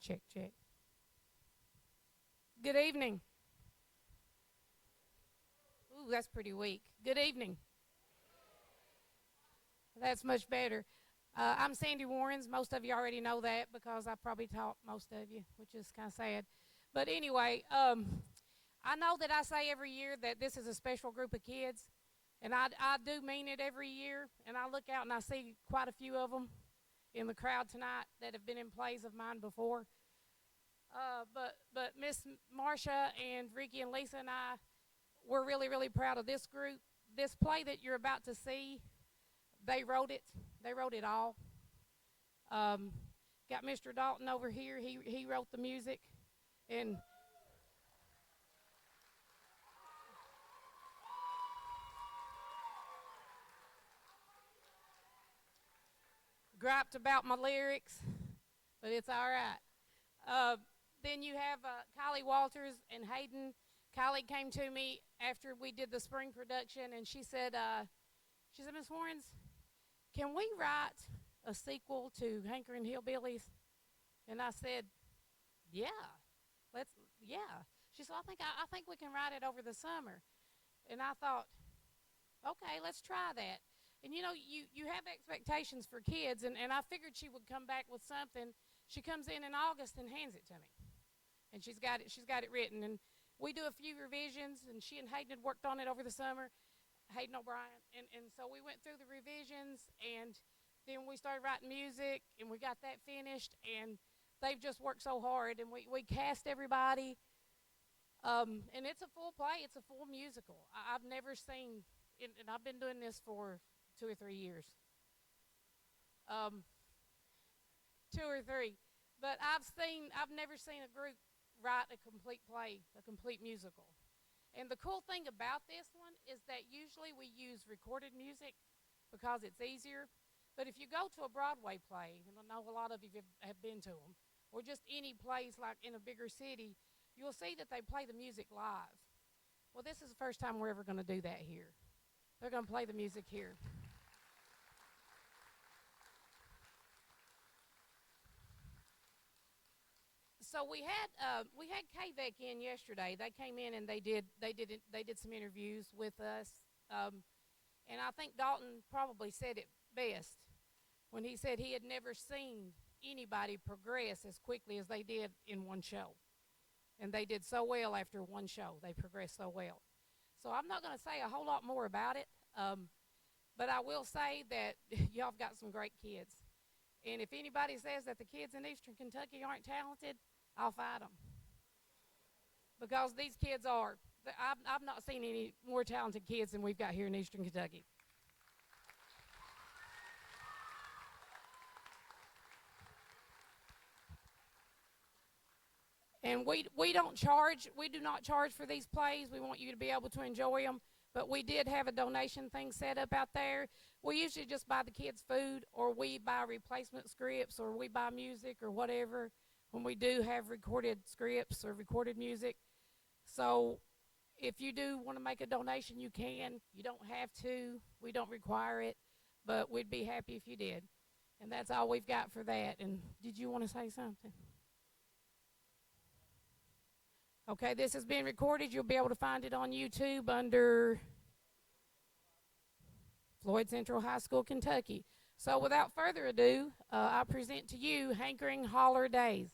Check, check. Good evening. Ooh, that's pretty weak. Good evening. That's much better. I'm Sandy Warrens. Most of you already know that because I probably taught most of you, which is kind of sad. But anyway, I know that I say every year that this is a special group of kids, and I do mean it every year. And I look out and I see quite a few of them in the crowd tonight that have been in plays of mine before. But Miss Marcia and Ricky and Lisa and I, we're really proud of this group. This play that you're about to see, they wrote it. They wrote it all. Um, got Mr. Dalton over here. He wrote the music, and griped about my lyrics, but it's all right. Uh, then you have Kylie Walters and Hayden. Kylie came to me after we did the spring production, and she said, Miss Warrens, can we write a sequel to Hankerin Hillbillies? And I said, yeah, yeah. She said, I think we can write it over the summer. And I thought, okay, let's try that. And you have expectations for kids, and I figured she would come back with something. She comes in August and hands it to me, and she's got it written. And we do a few revisions, and she and Hayden had worked on it over the summer, Hayden O'Brien, and so we went through the revisions, and then we started writing music, and we got that finished, and they've just worked so hard, and we cast everybody, and it's a full play, it's a full musical. I've never seen, and I've been doing this for 2 or 3 years, um, 2 or 3, but I've never seen a group write a complete play, a complete musical. And the cool thing about this one is that usually we use recorded music because it's easier. But if you go to a Broadway play, and I know a lot of you have been to them, or just any plays like in a bigger city, you'll see that they play the music live. Well, this is the first time we're ever going to do that here. They're going to play the music here. So we had KVEC in yesterday. They came in and they did some interviews with us, um, and I think Dalton probably said it best when he said he had never seen anybody progress as quickly as they did in one show, and they did so well after one show. They progressed so well. So I'm not going to say a whole lot more about it, but I will say that y'all have got some great kids. And if anybody says that the kids in Eastern Kentucky aren't talented, I'll fight them because these kids are. I've not seen any more talented kids than we've got here in Eastern Kentucky. And we don't charge. We do not charge for these plays. We want you to be able to enjoy them. But we did have a donation thing set up out there. We usually just buy the kids food, or we buy replacement scripts, or we buy music or whatever when we do have recorded scripts or recorded music. So if you do want to make a donation, you can. You don't have to. We don't require it, but we'd be happy if you did. And that's all we've got for that. And did you want to say something? Okay, this is being recorded. You'll be able to find it on YouTube under Floyd Central High School, Kentucky. So without further ado, I present to you Hankerin Hollerday.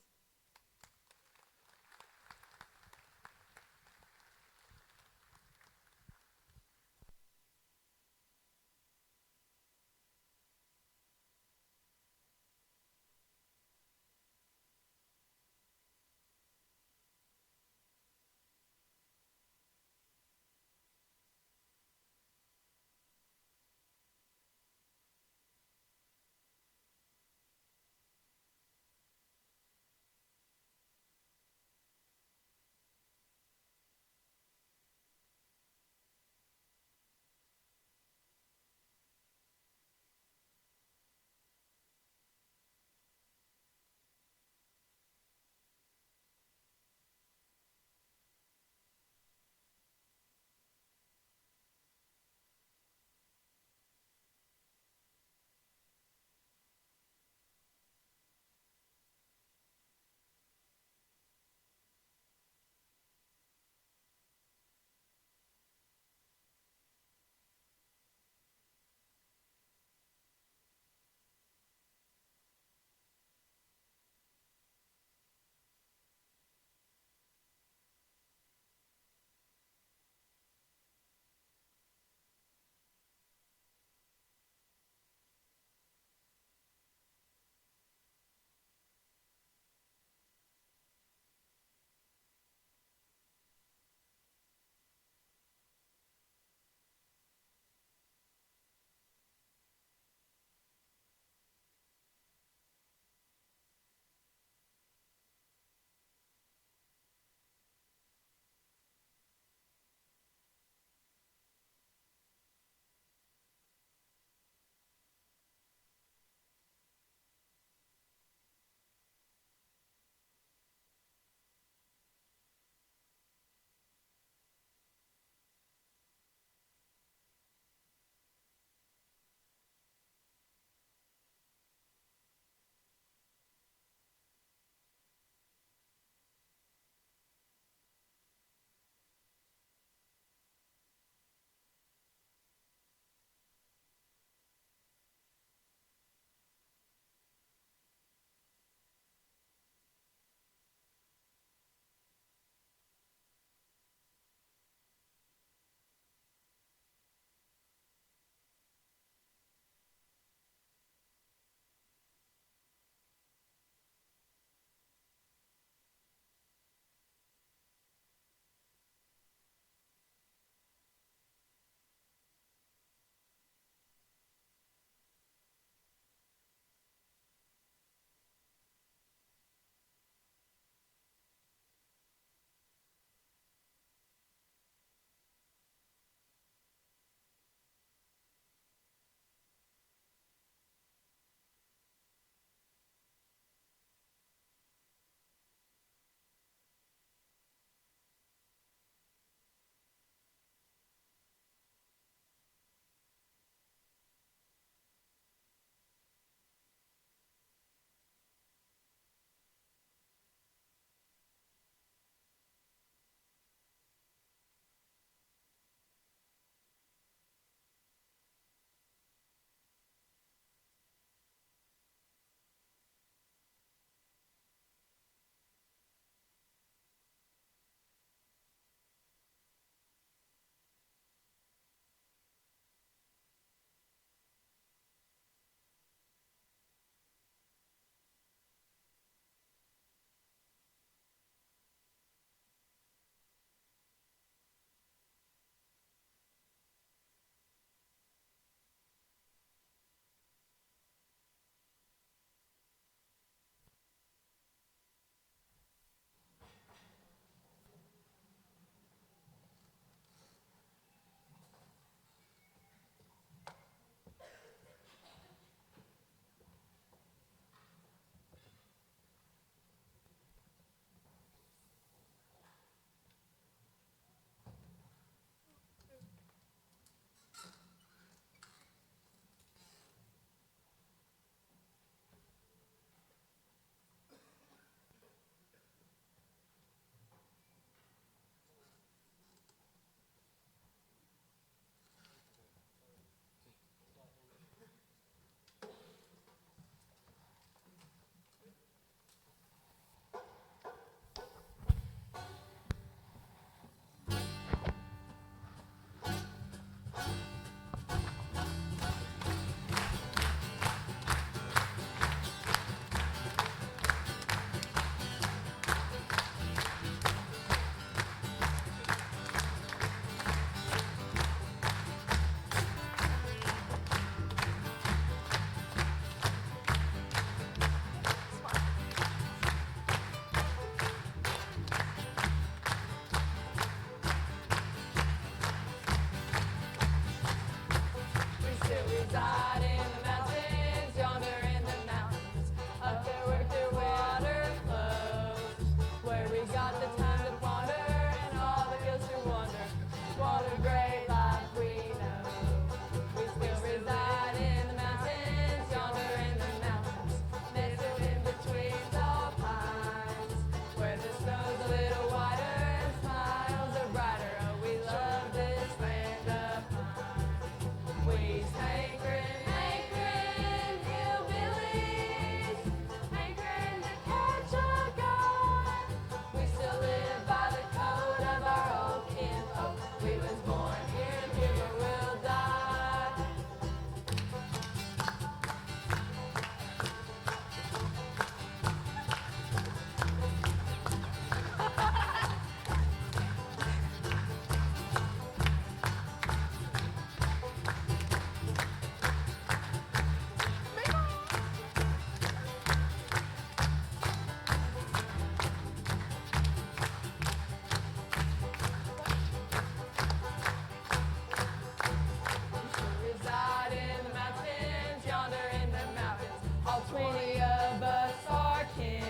Many of us are kin.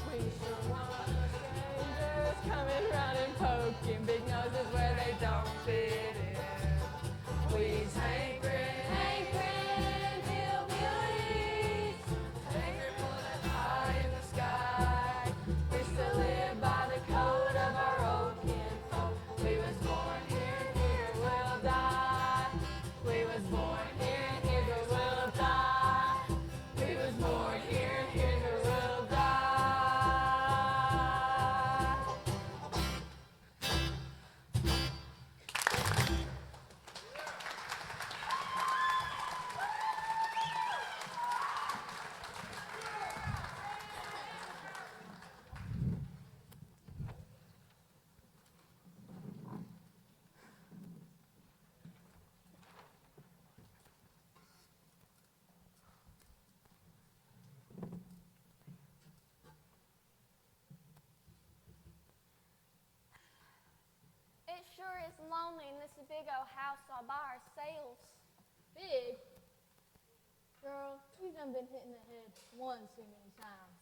We sure want no strangers coming round and poking big noses where they don't fit in. We's Hankerin hillbillies, Hankerin pulling high in the sky. We still live by the code of our old kinfolk. We was born here and here we'll die. We was born here and here we'll die. We was born here and here we'll die. It sure is lonely in this big old house all by ourselves. Big? Girl, you done been hit in the head one too many times.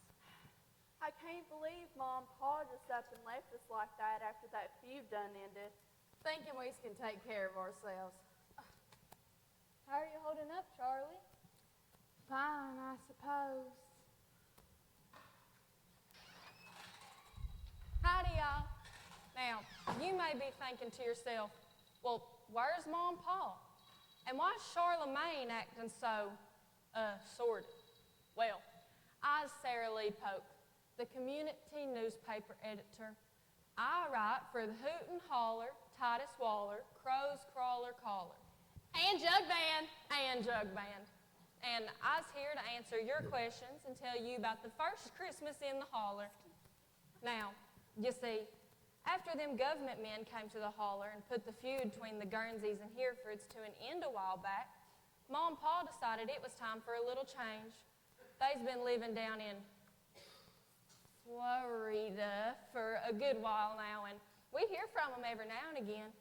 I can't believe Mom and Pa just up and left us like that after that feud done ended. Thinking we can take care of ourselves. How are you holding up, Charlie? Fine, I suppose. Howdy, y'all. Now, you may be thinking to yourself, well, where's Mom and Pa? And why's Charlemagne acting so, sordid? Well, I's Sarah Lee Pope, the community newspaper editor. I write for the Hoot and Holler, Titus Waller, Crows Crawler Caller. And Jug Band. And Jug Band. And I's here to answer your questions and tell you about the first Christmas in the holler. Now, you see, after them government men came to the holler and put the feud between the Guernseys and Herefords to an end a while back, Mom and Pa decided it was time for a little change. They's been living down in Florida for a good while now, and we hear from them every now and again.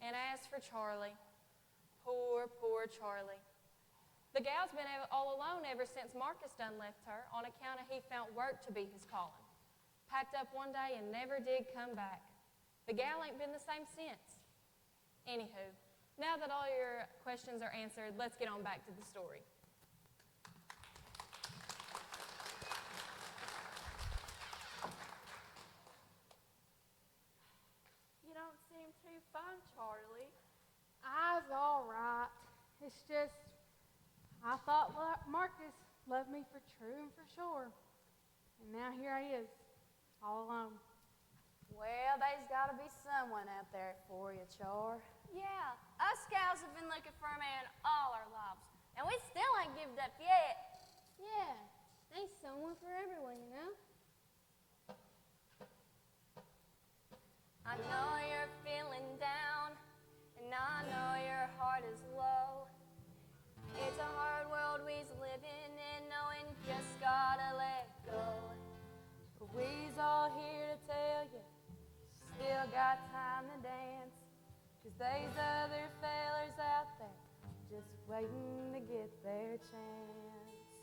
And as for Charlie, poor Charlie. The gal's been all alone ever since Marcus done left her on account of he found work to be his calling. Packed up one day and never did come back. The gal ain't been the same since. Anywho, now that all your questions are answered, let's get on back to the story. You don't seem too fun, Charlie. I was all right. It's just, I thought Marcus loved me for true and for sure. And now here I is, all alone. Well, there's got to be someone out there for you, Char. Yeah, us gals have been looking for a man all our lives, and we still ain't given up yet. Yeah, there's someone for everyone, you know? I know you're feeling down, and I know your heart is low. It's a hard world we's living in, knowing just gotta let go. But we's all here to tell you, still got time to dance. 'Cause there's other fellers out there just waiting to get their chance.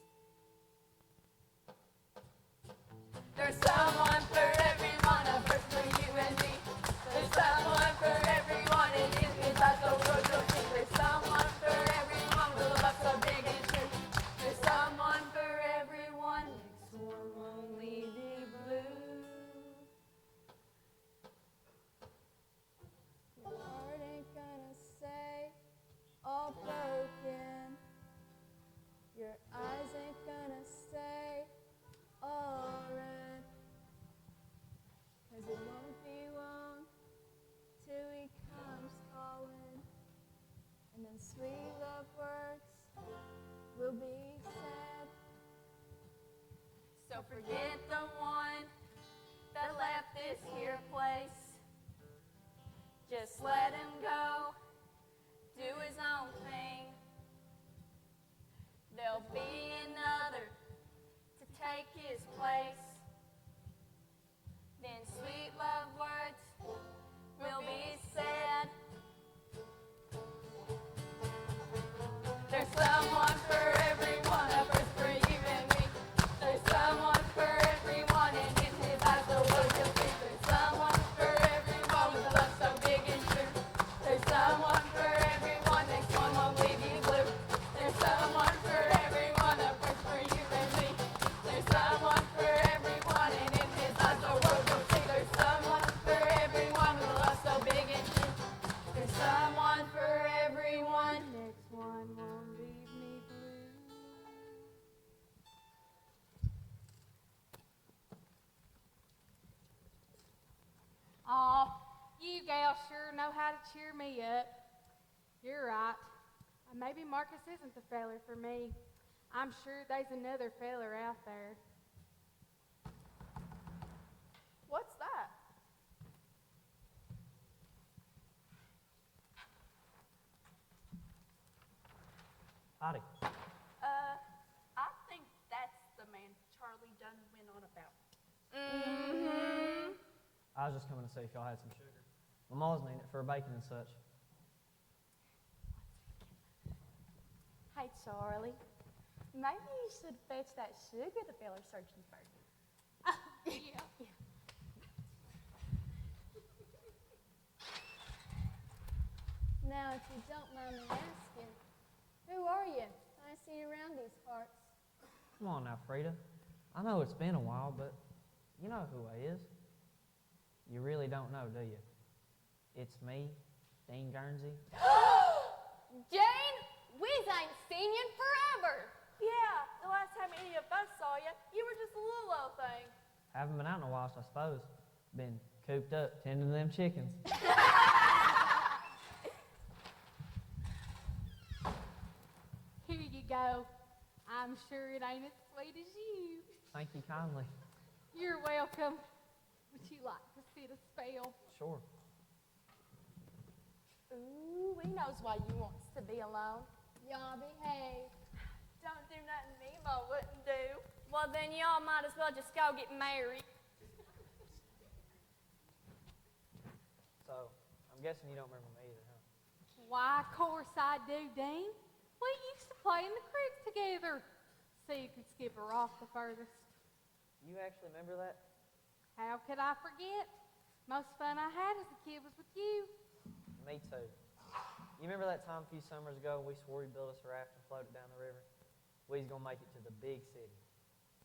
There's someone for every one of us, for you and me. There's someone for everyone, and it means I so true. There's someone for everyone with a love so big and true. There's someone for everyone, next one won't leave me blue. Your heart ain't gonna stay all broken. Your eyes ain't gonna stay all red. 'Cause it won't be long till he comes calling. And then sweet love words will be said. So forget the one that left this here place. Just let him go, do his own thing. There'll be another to take his place. Then sweet love words will be said. There's someone for You're right. Maybe Marcus isn't the feller for me. I'm sure there's another feller out there. What's that? Howdy. I think that's the man Charlie done went on about. I was just coming to see if y'all had some sugar. My mom's needing it for her bacon and such. Hey, Charlie. Maybe you should fetch that sugar the feller's searching for. Yeah. Now, if you don't mind me asking, who are you? I ain't seen you around these parts. Come on now, Frida. I know it's been a while, but you know who I is. You really don't know, do you? It's me, Dean Guernsey. Jane, we ain't seen you in forever. Yeah, the last time any of us saw you, you were just a little old thing. Haven't been out in a while, so I suppose. Been cooped up tending to them chickens. Here you go. I'm sure it ain't as sweet as you. Thank you kindly. You're welcome. Would you like to sit a spell? Sure. Ooh, he knows why you wants to be alone. Y'all behave. Don't do nothing Nemo wouldn't do. Well, then y'all might as well just go get married. So, I'm guessing you don't remember me either, huh? Why, of course I do, Dean. We used to play in the creek together. See who could skip a rock the furthest. You actually remember that? How could I forget? Most fun I had as a kid was with you. Me too. You remember that time a few summers ago we swore he'd build us a raft and float it down the river? We was going to make it to the big city.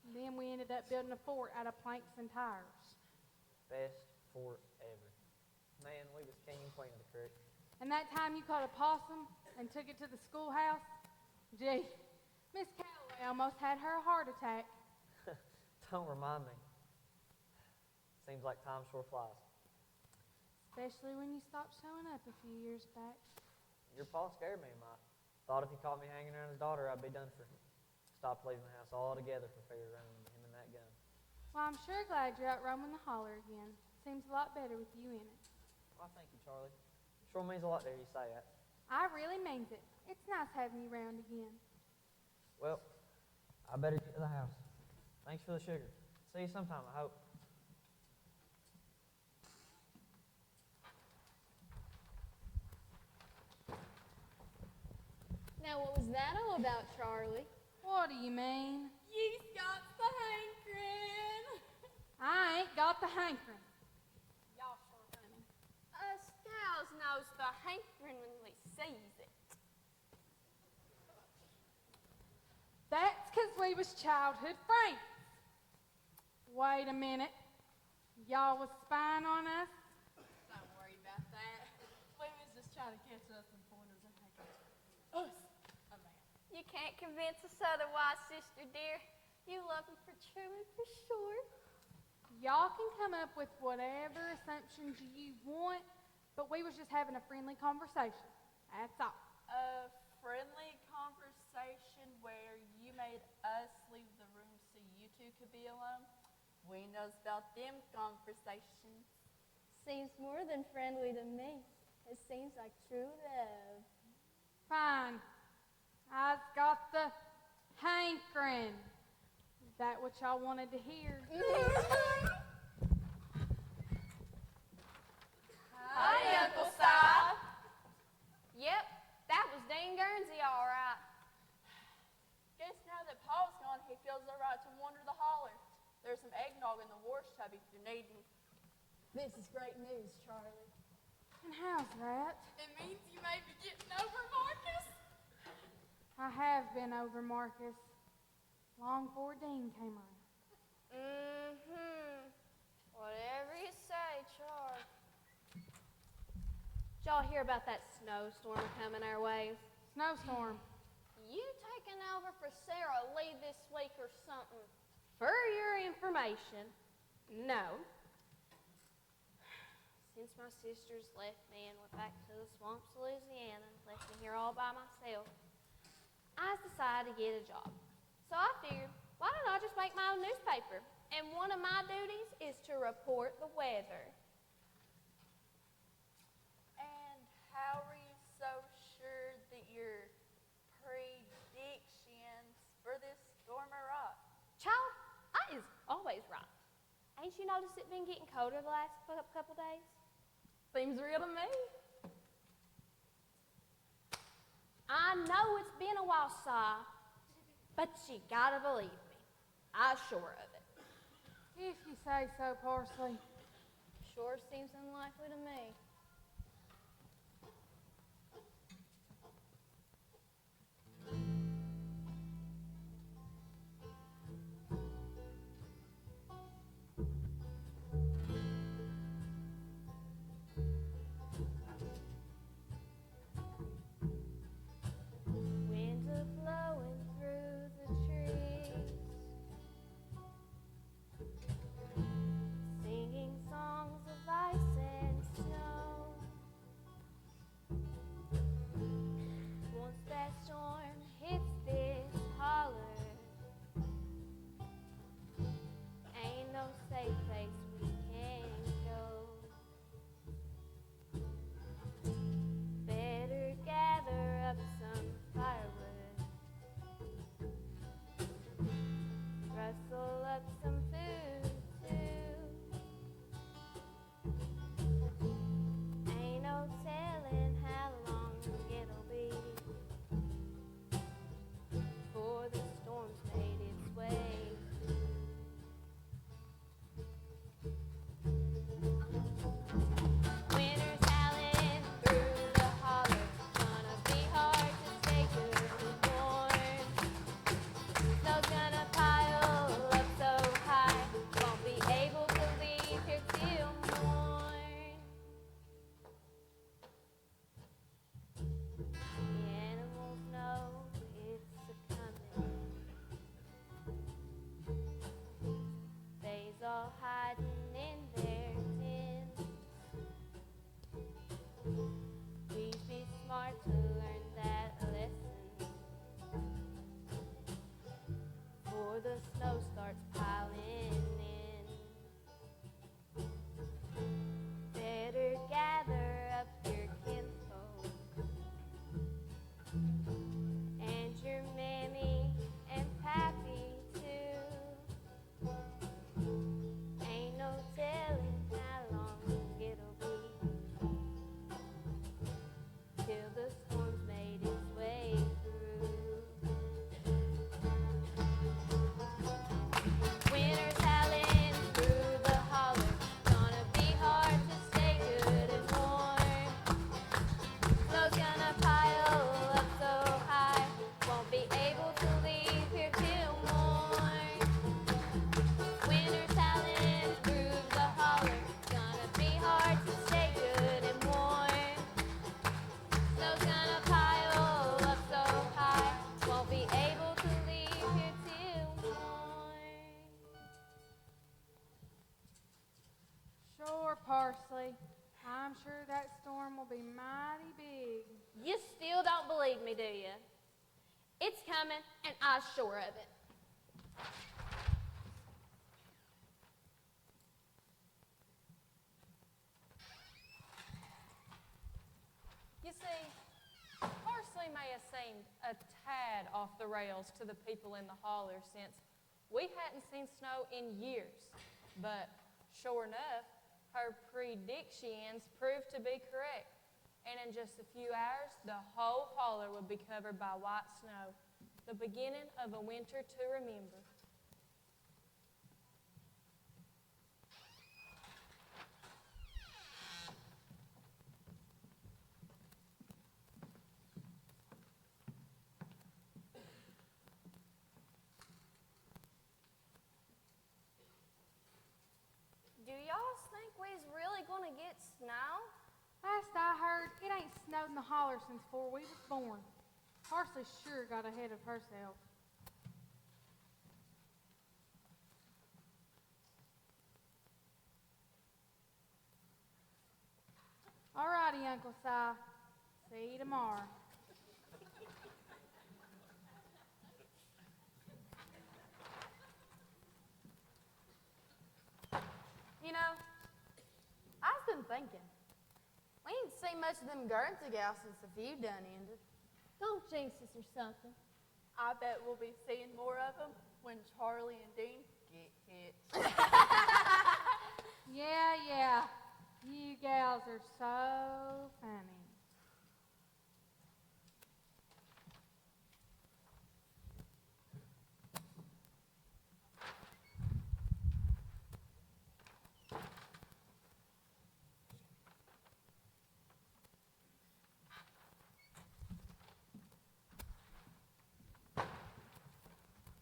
And then we ended up building a fort out of planks and tires. Best fort ever. Man, we was king and queen of the creek. And that time you caught a possum and took it to the schoolhouse? Gee, Miss Calloway almost had her heart attack. Don't remind me. Seems like time sure flies. Especially when you stopped showing up a few years back. Your pa scared me, Mike. Thought if he caught me hanging around his daughter, I'd be done for. Stopped leaving the house altogether for fear of running into him and that gun. Well, I'm sure glad you're out roaming the holler again. Seems a lot better with you in it. Why, thank you, Charlie. Sure means a lot to hear you say that. I really means it. It's nice having you around again. Well, I better get to the house. Thanks for the sugar. See you sometime, I hope. Now, what was that all about, Charlie? What do you mean? You've got the hankering. I ain't got the hankering. Y'all sure funny. Us gals knows the hankering when we sees it. That's 'cause we was childhood friends. Wait a minute. Y'all was spying on us? Don't worry about that. We was just trying to catch us some pointers and us, a man. You can't convince us otherwise, sister dear. You love him for true and for sure. Y'all can come up with whatever assumptions you want, but we was just having a friendly conversation. That's all. A friendly conversation where you made us leave the room so you two could be alone? We knows about them conversations. Seems more than friendly to me. It seems like true love. Fine. I've got the hankering. Is that what y'all wanted to hear? Hi, Uncle Si. Yep, that was Dean Guernsey, all right. Guess now that Paul's gone, he feels the right to wander the holler. There's some eggnog in the wash tub if you're needing. This is great news, Charlie. And how's that? It means you may be getting over Marcus. I have been over Marcus long before Dean came around. Whatever you say, Char. Did y'all hear about that snowstorm coming our way? Snowstorm. You taking over for Sarah Lee this week or something? For your information, no. since my sisters left me and went back to the swamps of Louisiana and left me here all by myself, I decided to get a job. So I figured, why don't I just make my own newspaper? And one of my duties is to report the weather. And how were you so sure that your predictions for this storm are right? Child, I is always right. Ain't you noticed it been getting colder the last couple days? Seems real to me. I know it's been a while, Si, but you gotta believe me. I'm sure of it. If you say so, Parsley. Sure seems unlikely to me. Winds are blowing through the trees, singing songs of ice and snow. Once that storm hits this holler, ain't no safe place we can go. Better gather up some firewood, rustle up some food too. Ain't no telling how long it'll be before the storm's made its way. Winter's howling through the holler, gonna be hard to stay good and warm. Snow's gonna pile up so high, won't be able to leave here till morn. The animals know it's a-comin'. They's all hiding in their dens. We'd be smart to learn that lesson before the snow starts piling in. Better gather up your kinfolk and your mammy and pappy too. Ain't no telling how long it'll be till the storm's made its way through. Winter's howling through the holler, gonna be hard to stay good and warm. Snow's gonna pile up so high, won't be able to leave here till morn. Winter's howling through the holler, gonna be hard to stay good and warm. Snow's gonna pile up so high, won't be able to leave here till morn. Sure, Parsley. I'm sure that storm will be mighty big. You still don't believe me, do you? It's coming, and I'm sure of it. You see, Parsley may have seemed a tad off the rails to the people in the holler since we hadn't seen snow in years. But sure enough, her predictions proved to be correct. And in just a few hours, the whole holler would be covered by white snow, the beginning of a winter to remember. Do y'all think we's really gonna get snow? Last I heard, it ain't snowed in the holler since before we was born. Parsley sure got ahead of herself. All righty, Uncle Si. See you tomorrow. You know, I've been thinking. We ain't seen much of them Guernsey gals since the feud done ended. Don't jinx us or something. I bet we'll be seeing more of them when Charlie and Dean get hit. Yeah. You gals are so funny.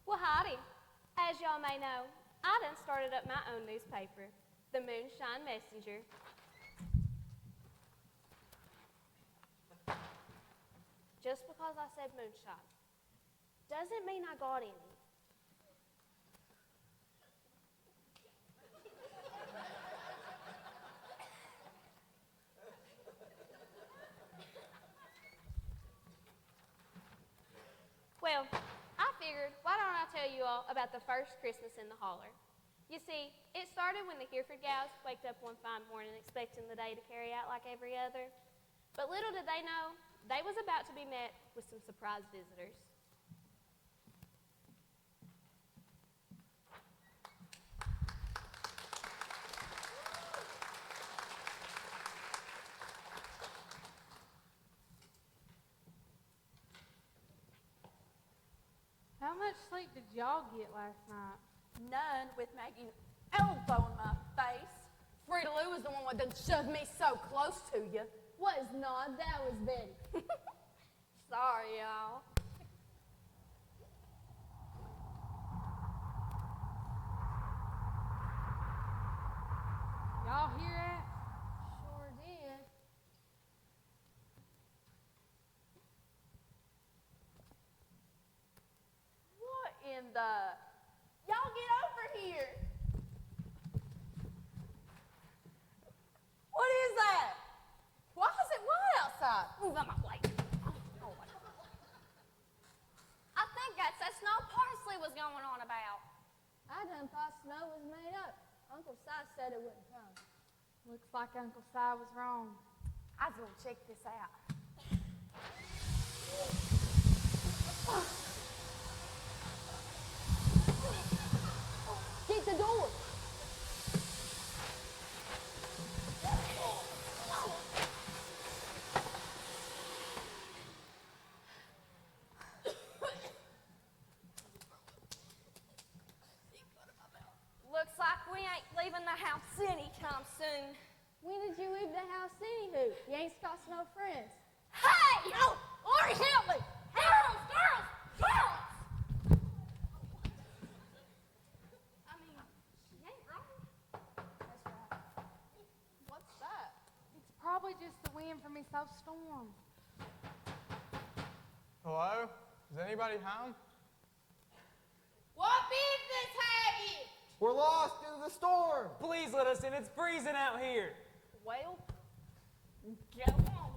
Well, howdy. As y'all may know, I done started up my own newspaper, the Moonshine Messenger. Just because I said moonshine doesn't mean I got any. Well, I figured, why don't I tell you all about the first Christmas in the holler? You see, it started when the Hereford gals waked up one fine morning expecting the day to carry out like every other. But little did they know, they was about to be met with some surprise visitors. How much sleep did y'all get last night? None with Maggie elbow in my face. Frida Lou was the one that done shoved me so close to you. Was not, that was Betty. Sorry, y'all. Y'all hear that? Sure did. What in the... Y'all get over here. What is that? Why is it white outside? Move on my plate. Oh, my God. I think that's that snow parsley was going on about. I done thought snow was made up. Uncle Si said it wouldn't come. Looks like Uncle Si was wrong. I was gonna check this out. Get the door. Looks like we ain't leaving the house anytime soon. When did you leave the house anywho? You ain't got no friends. Hey! Oh, Lord help me! Girls! I mean, she ain't wrong. That's right. What's that? It's probably just the wind from this old storm. Hello? Is anybody home? What business have you? We're lost due to the storm. Please let us in. It's freezing out here. Well, go on.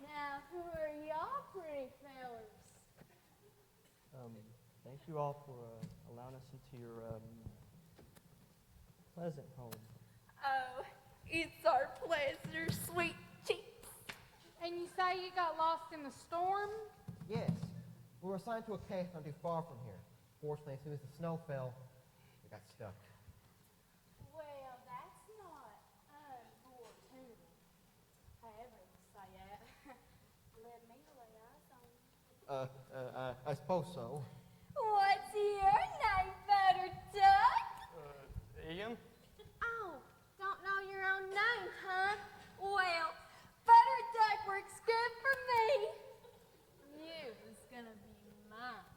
Now, who are y'all pretty fellers? Thank you all for allowing us into your pleasant home. Oh, it's our pleasure, sweet cheeks. And you say you got lost in the storm? Yes. We were assigned to a cave not too far from here. Fortunately, as soon as the snow fell, we got stuck. Well, that's not unfortunate. However you say that. Let me lay eyes on you. I suppose so. What's your name, Butterduck? Ian? Oh, don't know your own name, huh? Well, Butterduck works good for me. You was gonna be mine.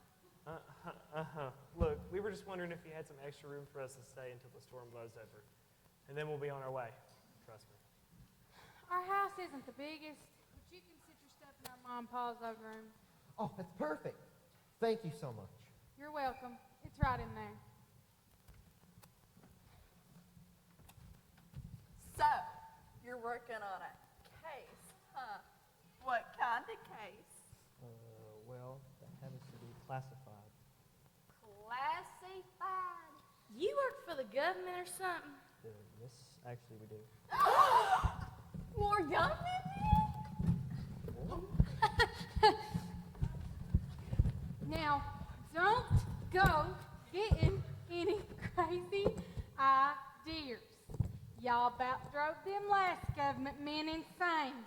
Look, we were just wondering if you had some extra room for us to stay until the storm blows over. and then we'll be on our way. Trust me. Our house isn't the biggest, but you can sit your stuff in our mom and pa's old room. Oh, that's perfect. Thank you so much. You're welcome. It's right in there. So, you're working on a case, huh? What kind of case? Well, that happens to be classified. Classified. You work for the government or something? Yes, actually we do. More government? Now, don't go getting any crazy ideas. Y'all about drove them last government men insane.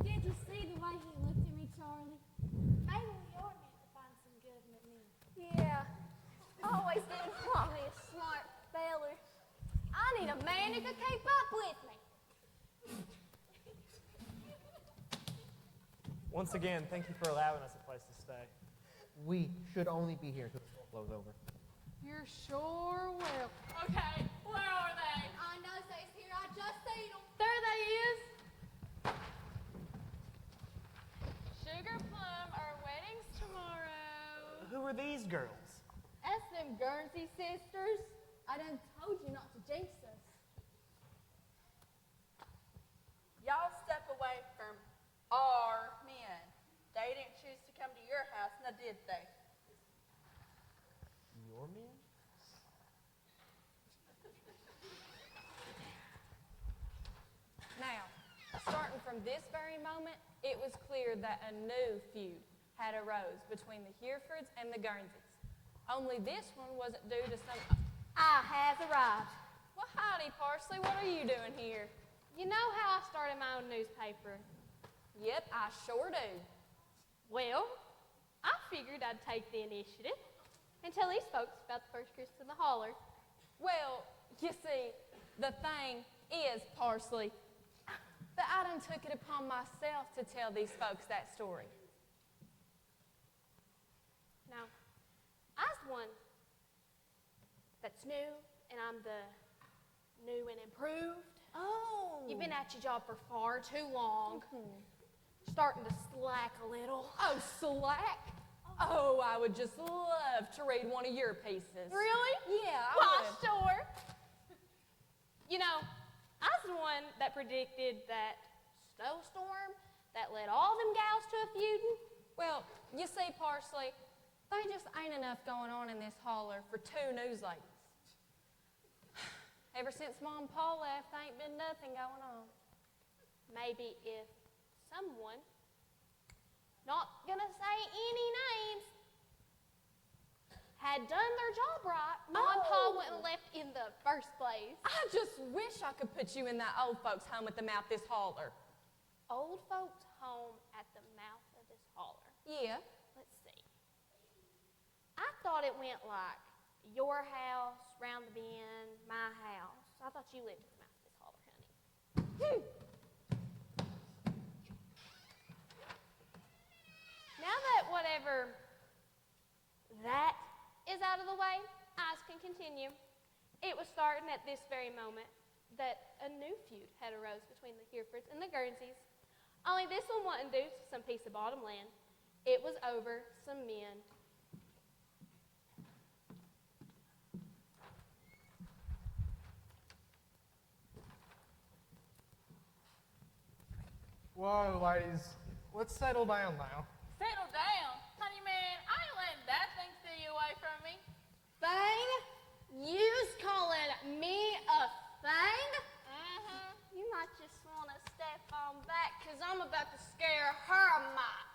Did you see the way he looked at me, Charlie? Maybe we are meant to find some government men. Yeah. Always did want me a smart feller. I need a man who can keep up with me. Once again, thank you for allowing us a place to stay. We should only be here until the storm blows over. You're sure welcome. Okay, where are they? I know they's here. I just seen them. There they is. Sugar Plum, our wedding's tomorrow. Who are these girls? That's them Guernsey sisters. I done told you not to jinx us. Y'all step away from our men. They didn't choose to come to your house, now did they? Your men? Now, starting from this very moment, it was clear that a new feud had arose between the Herefords and the Guernseys. Only this one wasn't due to some... I has arrived. Well, howdy, Parsley. What are you doing here? You know how I started my own newspaper? Yep, I sure do. Well, I figured I'd take the initiative and tell these folks about the first kiss in the holler. Well, you see, the thing is, Parsley, that I done took it upon myself to tell these folks that story. Now, I's one that's new, and I'm the new and improved. Oh. You've been at your job for far too long. Starting to slack a little. Oh, slack? Oh, I would just love to read one of your pieces. Really? Yeah, I Why, would. sure. You know, I was the one that predicted that snowstorm that led all them gals to a feuding. Well, you see, Parsley, there just ain't enough going on in this holler for two news ladies. Ever since Mom and Pa left, there ain't been nothing going on. Maybe if someone, not gonna say any names, had done their job right, Mom and Pa wouldn't have left in the first place. I just wish I could put you in that old folks' home at the mouth this holler. Old folks' home at the mouth of this holler. Yeah. Let's see. I thought it went like your house, round the bend, my house. I thought you lived at the mouth of this holler, honey. Now that whatever that is out of the way, I can continue. It was starting at this very moment that a new feud had arose between the Herefords and the Guernseys. Only this one wasn't due to some piece of bottom land. It was over some men. Whoa, ladies. Let's settle down now. Settle down. Honey, man, I ain't letting that thing steal you away from me. Thing? You's calling me a thing? You might just want to step on back, because I'm about to scare her a mite.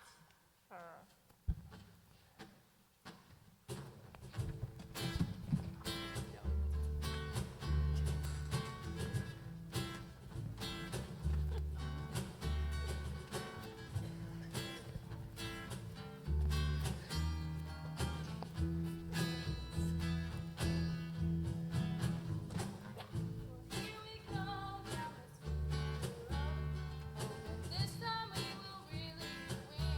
This time we will really win.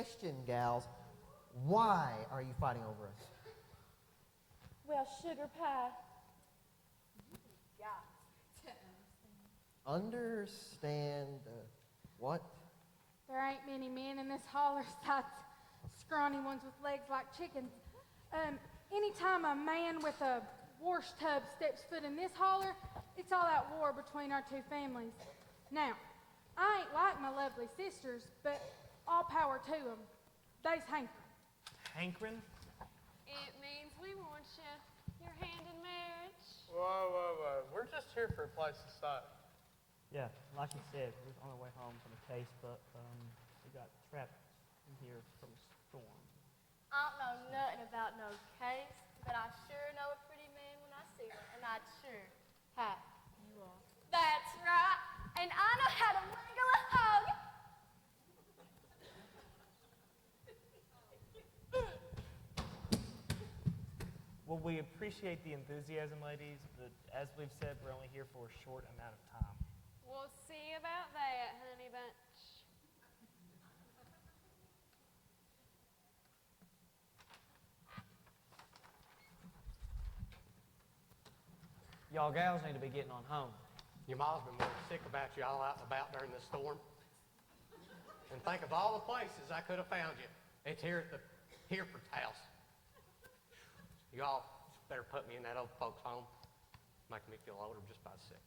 question, gals. Why are you fighting over us? Well, sugar pie. Understand what? There ain't many men in this holler besides scrawny ones with legs like chickens. Anytime a man with a wash tub steps foot in this holler, it's all out war between our two families. Now, I ain't like my lovely sisters, but all power to them. They's Hankerin. Hankerin? It means we want you, your hand in marriage. Whoa. We're just here for a place to stay. Yeah, like you said, we was on our way home from a case, but we got trapped in here from a storm. I don't know nothing about no case, but I sure know a pretty man when I see her, and I'd sure have you all. That's right, and I know how to wrangle a hog. Well, we appreciate the enthusiasm, ladies, but as we've said, we're only here for a short amount of time. We'll see about that, honey bunch. Y'all gals need to be getting on home. Your mom's been more sick about you all out and about during this storm. And think of all the places I could have found you. It's here at the Hereford's house. You all better put me in that old folks' home. Making me feel older just by sick.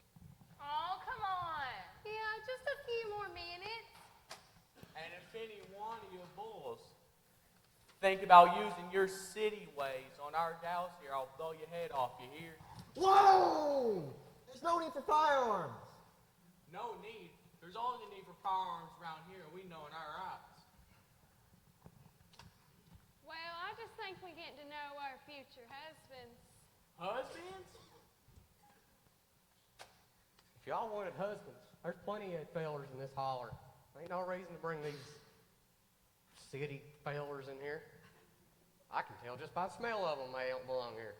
Oh, come on. Yeah, just a few more minutes. And if any one of you bulls think about using your city ways on our gals here, I'll blow your head off, you hear? Whoa! There's no need for firearms. No need. There's only need for firearms around here, and we know in our rights. Well, I just think we get to know our future husbands. Husbands? If y'all wanted husbands, there's plenty of fellers in this holler. Ain't no reason to bring these city fellers in here. I can tell just by the smell of them they don't belong here.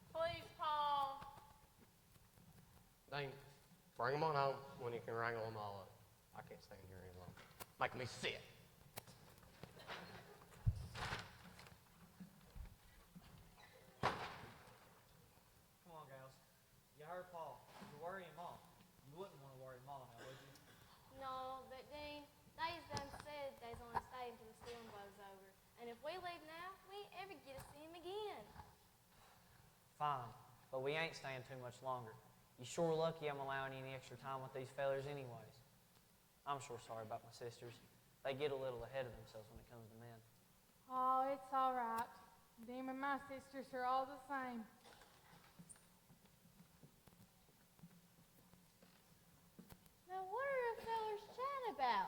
Please, Paul. Dane, bring them on home when you can wrangle them all up. I can't stand here any longer. Making me sick. Come on, gals. You heard Paul. You're worrying Mom. You wouldn't want to worry Mom now, would you? No, but Dean, they's done said they's only stay until the storm blows over. And if we leave now, we ain't ever get to see him again. Fine, but we ain't staying too much longer. You sure lucky I'm allowing any extra time with these fellers anyways. I'm sure sorry about my sisters. They get a little ahead of themselves when it comes to men. Oh, it's all right. Them and my sisters are all the same. Now, what are you fellers chatting about?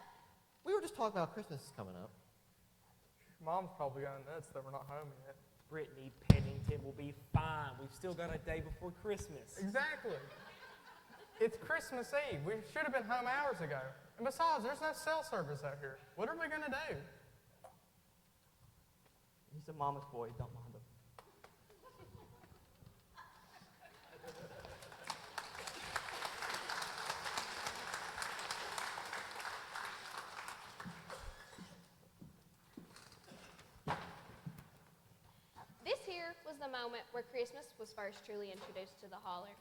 We were just talking about Christmas is coming up. Mom's probably going nuts that we're not home yet. Brittany Pennington will be fine. We've still got a day before Christmas. Exactly. It's Christmas Eve. We should have been home hours ago. And besides, there's no cell service out here. What are we going to do? He's a mama's boy, don't mind him. This here was the moment where Christmas was first truly introduced to the holler.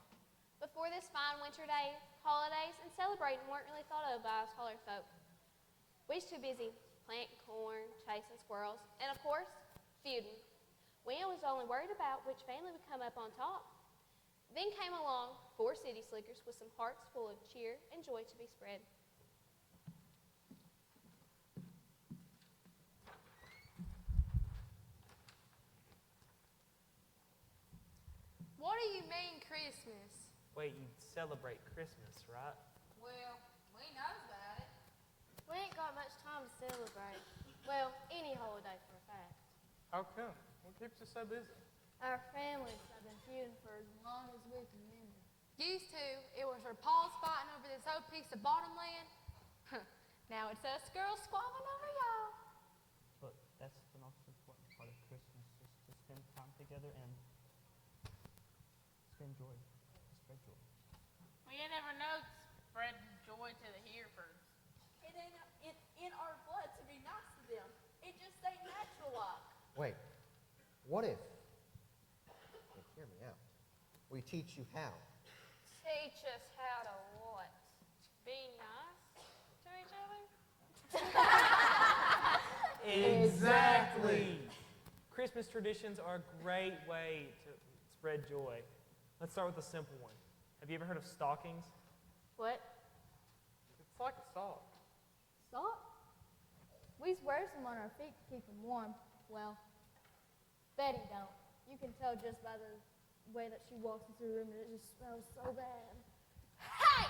Before this fine winter day, holidays and celebrating weren't really thought of by us holler folk. We was too busy planting corn, chasing squirrels, and of course, feuding. We was only worried about which family would come up on top. Then came along 4 city slickers with some hearts full of cheer and joy to be spread. What do you mean, Christmas? Wait, you celebrate Christmas, right? Well, we know about it. We ain't got much time to celebrate. Well, any holiday for a fact. How come? What keeps us so busy? Our families have been feuding for as long as we can remember. Used to, it was her paws fighting over this old piece of bottom land. Now it's us girls squabbling over y'all. But that's the most important part of Christmas, is to spend time together and spread joy. Spread joy. Well, you never know spreading joy to the Herefords. It ain't Wait, what if, hear me out, we teach you how? Teach us how to what? Be nice to each other? Exactly. Christmas traditions are a great way to spread joy. Let's start with a simple one. Have you ever heard of stockings? What? It's like a sock. Sock? We wear some on our feet to keep them warm. Well, Betty don't. You can tell just by the way that she walks into the room and it just smells so bad. Hey!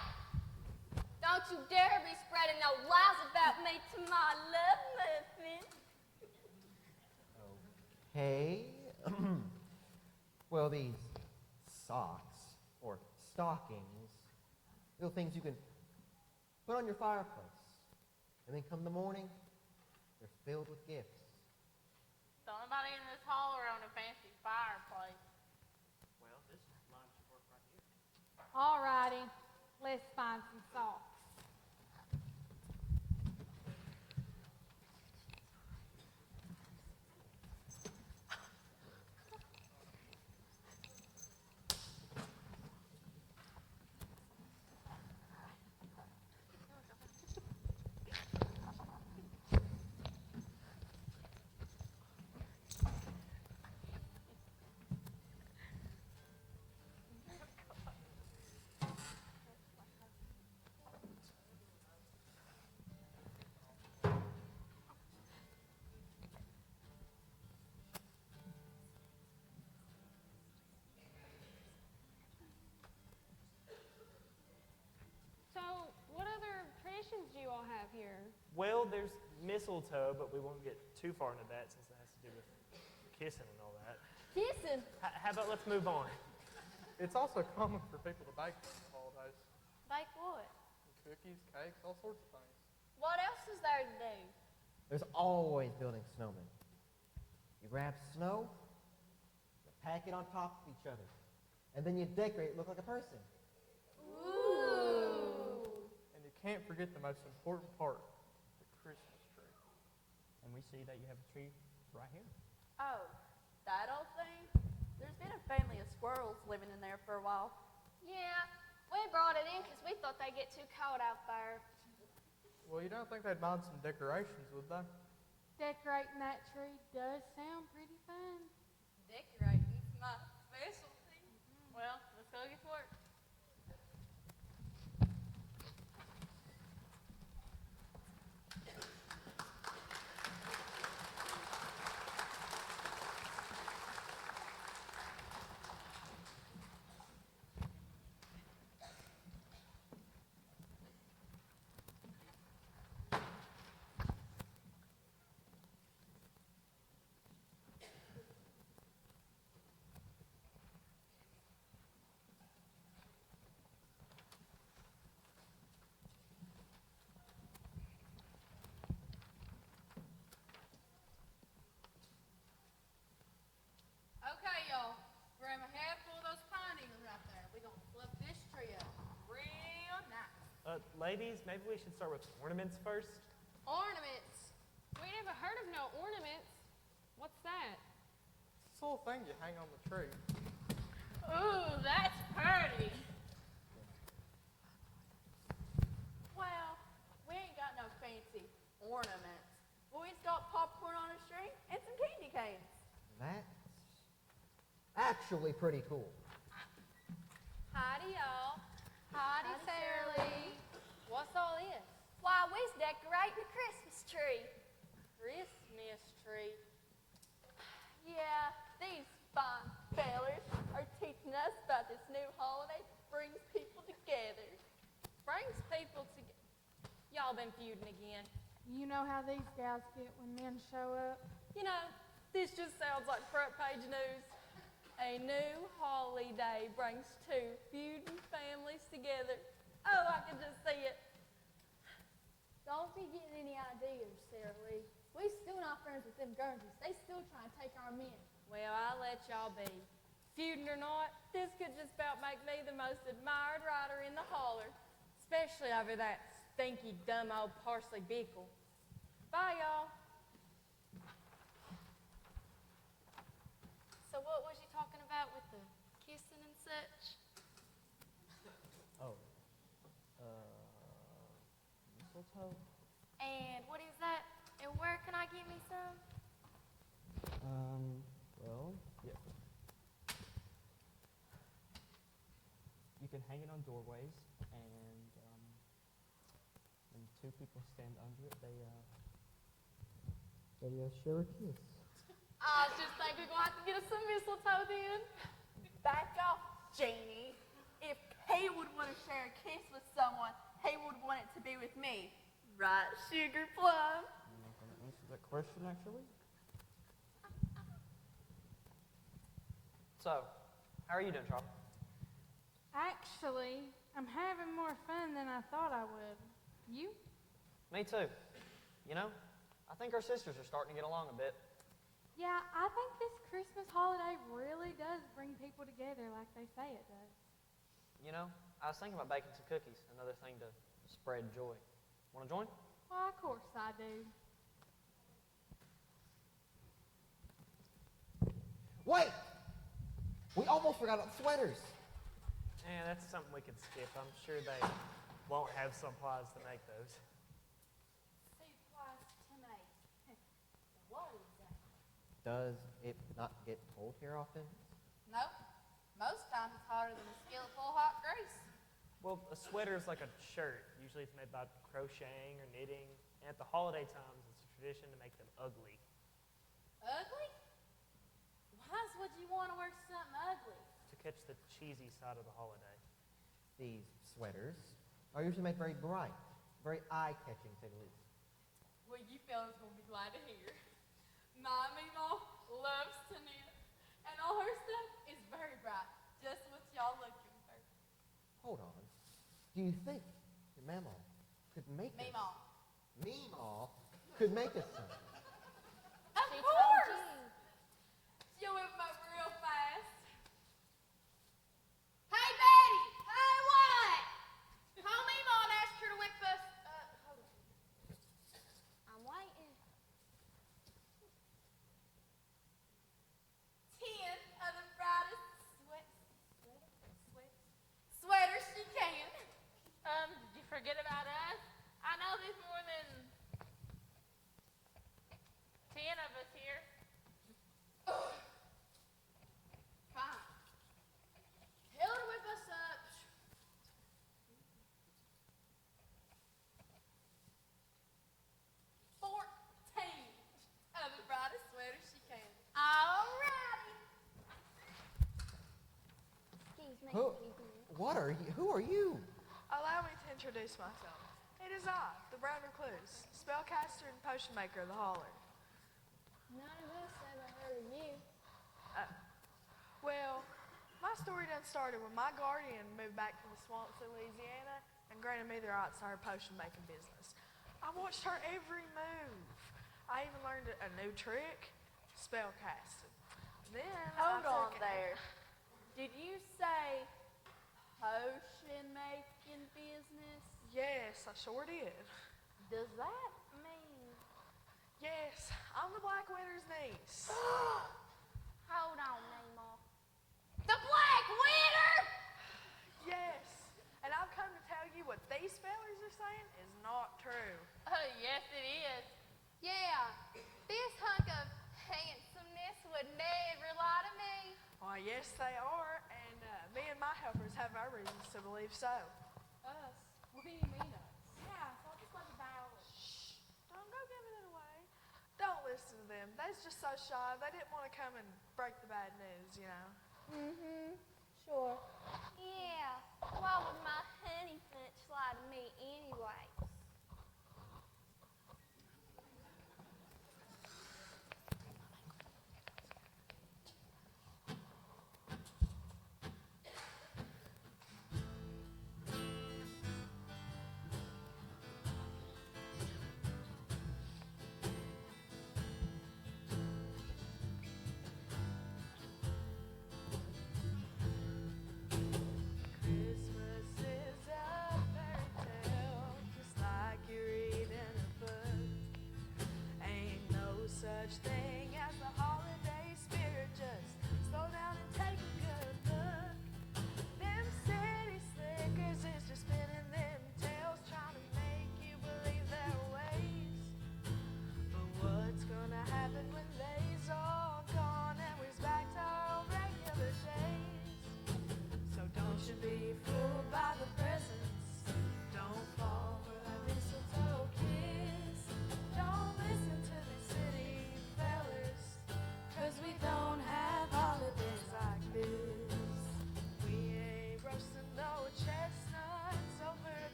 Don't you dare be spreading no lies about me to my love muffin. Okay. Well, these socks, or stockings, little things you can put on your fireplace. And then come the morning, they're filled with gifts. Don't nobody in this holler on a fancy fireplace. Well, this line should work right here. All righty, let's find some socks. So, what other traditions do you all have here? Well, there's mistletoe, but we won't get too far into that since it has to do with kissing and all that. Kissing? How about let's move on? It's also common for people to bake on the holidays. Like what? Cookies, cakes, all sorts of things. What else is there to do? There's always building snowmen. You grab snow, you pack it on top of each other, and then you decorate it look like a person. Ooh. And you can't forget the most important part, the Christmas tree. And we see that you have a tree right here. Oh, that old thing? There's been a family of squirrels living in there for a while. Yeah, we brought it in because we thought they'd get too cold out there. Well, you don't think they'd mind some decorations, would they? Decorating that tree does sound pretty fun. Decorating's my specialty. Well, let's go get to work. Okay, y'all. Grab a handful of those pine needles out there. We're going to fluff this tree up real nice. Ladies, maybe we should start with ornaments first. Ornaments. We never heard of no ornaments. What's that? It's this little thing you hang on the tree. Ooh, that's pretty. Well, we ain't got no fancy ornaments. But we've got popcorn on a string and some candy canes. That's actually pretty cool. Howdy, y'all. Howdy, Sarah Lee. What's all this? Why, we's decorating a Christmas tree. Christmas tree. Yeah, these fine fellers are teaching us about this new holiday that brings people together. Brings people together. Y'all been feuding again. You know how these gals get when men show up? You know, this just sounds like front page news. A new holiday brings two feuding families together. Oh, I can just see it. Don't be getting any ideas, Sarah Lee. We still not friends with them Guernseys. They still trying to take our men. Well, I'll let y'all be. Feuding or not, this could just about make me the most admired rider in the holler. Especially over that stinky, dumb old parsley bickle. Bye, y'all. mistletoe. And what is that? And where can I get me some? Well, yeah. You can hang it on doorways, and when two people stand under it, they share a kiss. I was just thinking we're going to have to get us some mistletoe then. Back off, Janie. If he would want to share a kiss with someone, he would want it to be with me. Right, Sugar Plum? I'm not going to answer that question, actually. So, how are you doing, Charlie? Actually, I'm having more fun than I thought I would. You? Me too. You know, I think our sisters are starting to get along a bit. Yeah, I think this Christmas holiday really does bring people together like they say it does. You know, I was thinking about baking some cookies, another thing to spread joy. Want to join? Why, of course I do. Wait! We almost forgot about sweaters. And that's something we could skip. I'm sure they won't have supplies to make those. Supplies to make. What is that? Does it not get cold here often? Nope. Most times it's hotter than a skillet full of hot grease. Well, a sweater is like a shirt. Usually it's made by crocheting or knitting. And at the holiday times, it's a tradition to make them ugly. Ugly? Why would you want to wear something ugly? To catch the cheesy side of the holiday. These sweaters are usually made very bright, very eye-catching, to say the least. Well, you fellas gonna be glad to hear. My Mima loves to knit, and all her stuff is very bright, just what y'all looking for. Hold on. Do you think your mama could make us? Mima. Mima could make us some? Of course! She whip 'em up real fast. Hey, Betty! Hey, what? Call me, Mom, and ask her to whip us. Hold on. I'm waiting. 10 of the brightest sweaters she can. Did you forget about us? I know there's more than 10 of us here. Fine. Tell her to whip us up. 14 of the brightest sweaters she can. Alrighty. Excuse me. What are you? Who are you? Allow me to introduce myself. It is I, the Brown Recluse, spellcaster and potion maker of the Holler. None of us ever heard of you. Well, my story done started when my guardian moved back from the swamps of Louisiana and granted me the rights to her potion making business. I watched her every move. I even learned a new trick, spellcasting. Then Hold I on took there. Did you say potion making business? Yes, I sure did. Does that mean? Yes, I'm the Black Widow's niece. Hold on, Mima. The Black Widow! Yes, and I've come to tell you what these spellers are saying is not true. Yes, it is. Yeah, this hunk of handsomeness would never lie to me. Why, yes, they are, and me and my helpers have our reasons to believe so. Us? What do you mean us? Yeah, so just let me bow. Shh, don't go giving it away. Don't listen to them. They're just so shy, they didn't want to come and break the bad news, you know. Mm-hmm, sure. Yeah, why would my honey finch lie to me anyway? Christmas is a fairy tale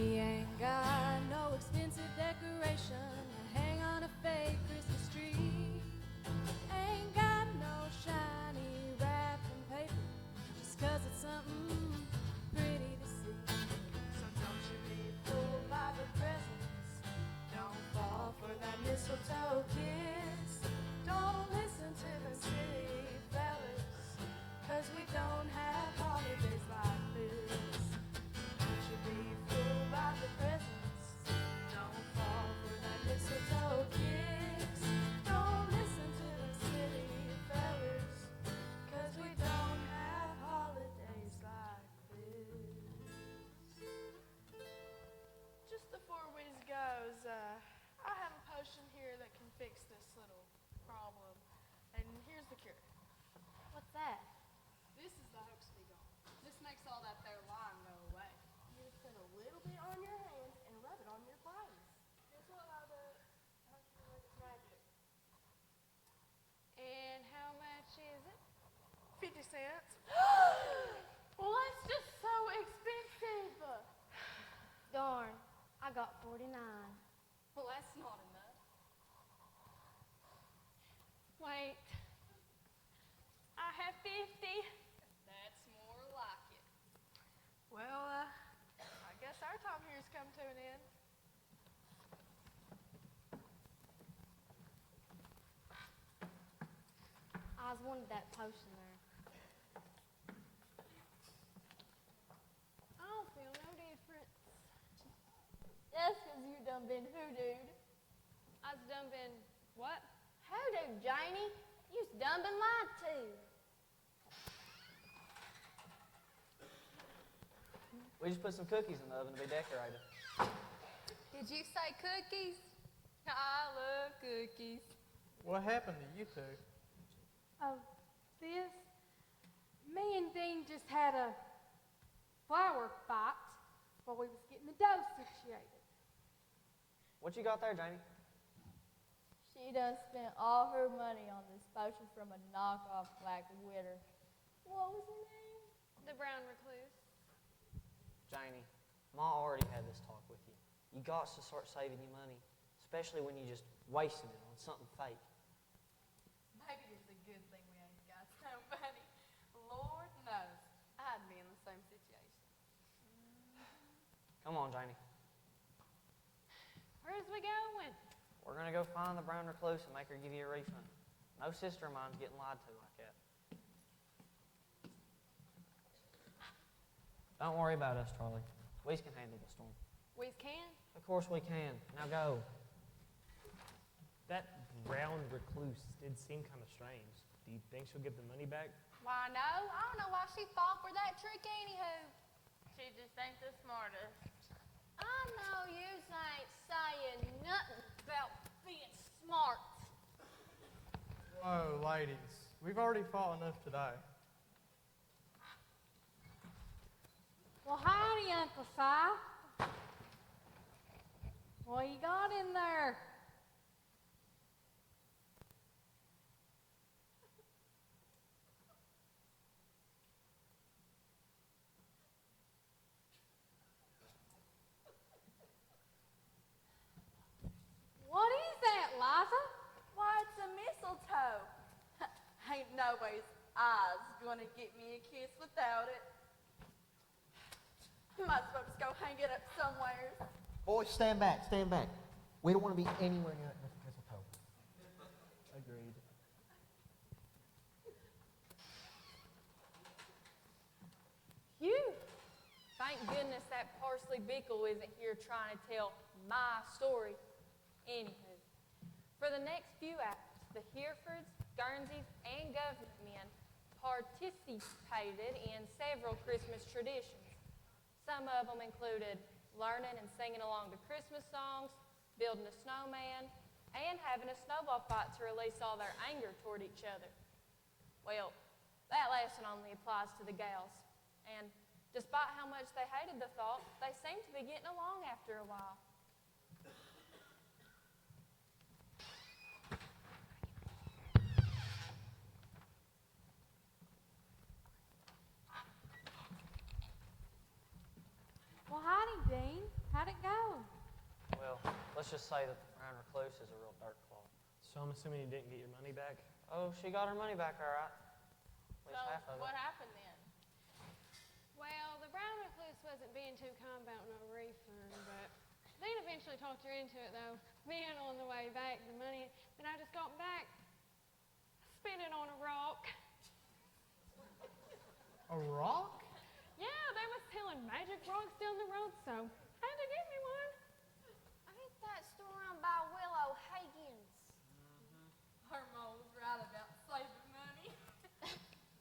She ain't got no expensive decoration to hang on a fake Christmas tree. Ain't got no shiny wrapping paper just 'cause it's something pretty to see. So don't you be fooled by the presents. Don't fall for that mistletoe kiss. Don't listen to the silly fellas, 'cause we don't have holidays like this. Don't you be fooled by the presents. Don't fall for that mistletoe kiss. Don't listen to the silly fellas, 'cause we don't have holidays like this. Just before we goes, I have a potion here that can fix this little problem. And here's the cure. What's that? This is the Hoaxby gone. This makes all that there lying go away. You just put a little bit on your hands and rub it on your brains. Here's what I do. Magic. And how much is it? 50 cents. Well, that's just so expensive. Darn, I got 49. Well, that's not enough. Wait. I have 50. That's more like it. Well, I guess our time here's come to an end. I was wanted that potion there. I don't feel no difference. That's 'cause you done been hoodooed. I was done been what? Hoodoo, Janie. You's done been lied to. We just put some cookies in the oven to be decorated. Did you say cookies? I love cookies. What happened to you two? Oh, this? Me and Dean just had a flower fight while we was getting the dough situated. What you got there, Janie? She done spent all her money on this potion from a knockoff black witter. What was her name? The brown recluse. Janie, Ma already had this talk with you. You got to start saving your money, especially when you just wasting it on something fake. Maybe it's a good thing we ain't got no money. Lord knows, I'd be in the same situation. Come on, Janie. Where's we going? We're going to go find the brown recluse and make her give you a refund. No sister of mine's getting lied to like that. Don't worry about us, Charlie. We can handle the storm. We can? Of course we can. Now go. That brown recluse did seem kind of strange. Do you think she'll give the money back? Why, no. I don't know why she fought for that trick anywho. She just ain't the smartest. I know yous ain't saying nothing about being smart. Whoa, ladies. We've already fought enough today. Well, howdy, Uncle Si. What you got in there? What is that, Liza? Why, it's a mistletoe. Ain't nobody's eyes gonna get me a kiss without it. Might as well just go hang it up somewhere. Boys, stand back, stand back. We don't want to be anywhere near that mistletoe. Agreed. Phew! Thank goodness that Parsley Bickle isn't here trying to tell my story. Anywho, for the next few hours, the Herefords, Guernseys, and government men participated in several Christmas traditions. Some of them included learning and singing along to Christmas songs, building a snowman, and having a snowball fight to release all their anger toward each other. Well, that lesson only applies to the gals, and despite how much they hated the thought, they seemed to be getting along after a while. Well, howdy, Dean. How just say that the brown recluse is a real dirt clod. So I'm assuming you didn't get your money back? Oh, she got her money back all right. At least half of it. What happened then? Well, the brown recluse wasn't being too calm about no refund, but Dean eventually talked her into it, though. Being on the way back, the money that I just got back, spent it on a rock. A rock? Yeah, they was selling magic rocks down the road, so had to get me one. Ain't that store run by Willow Higgins? Her mom was right about saving money.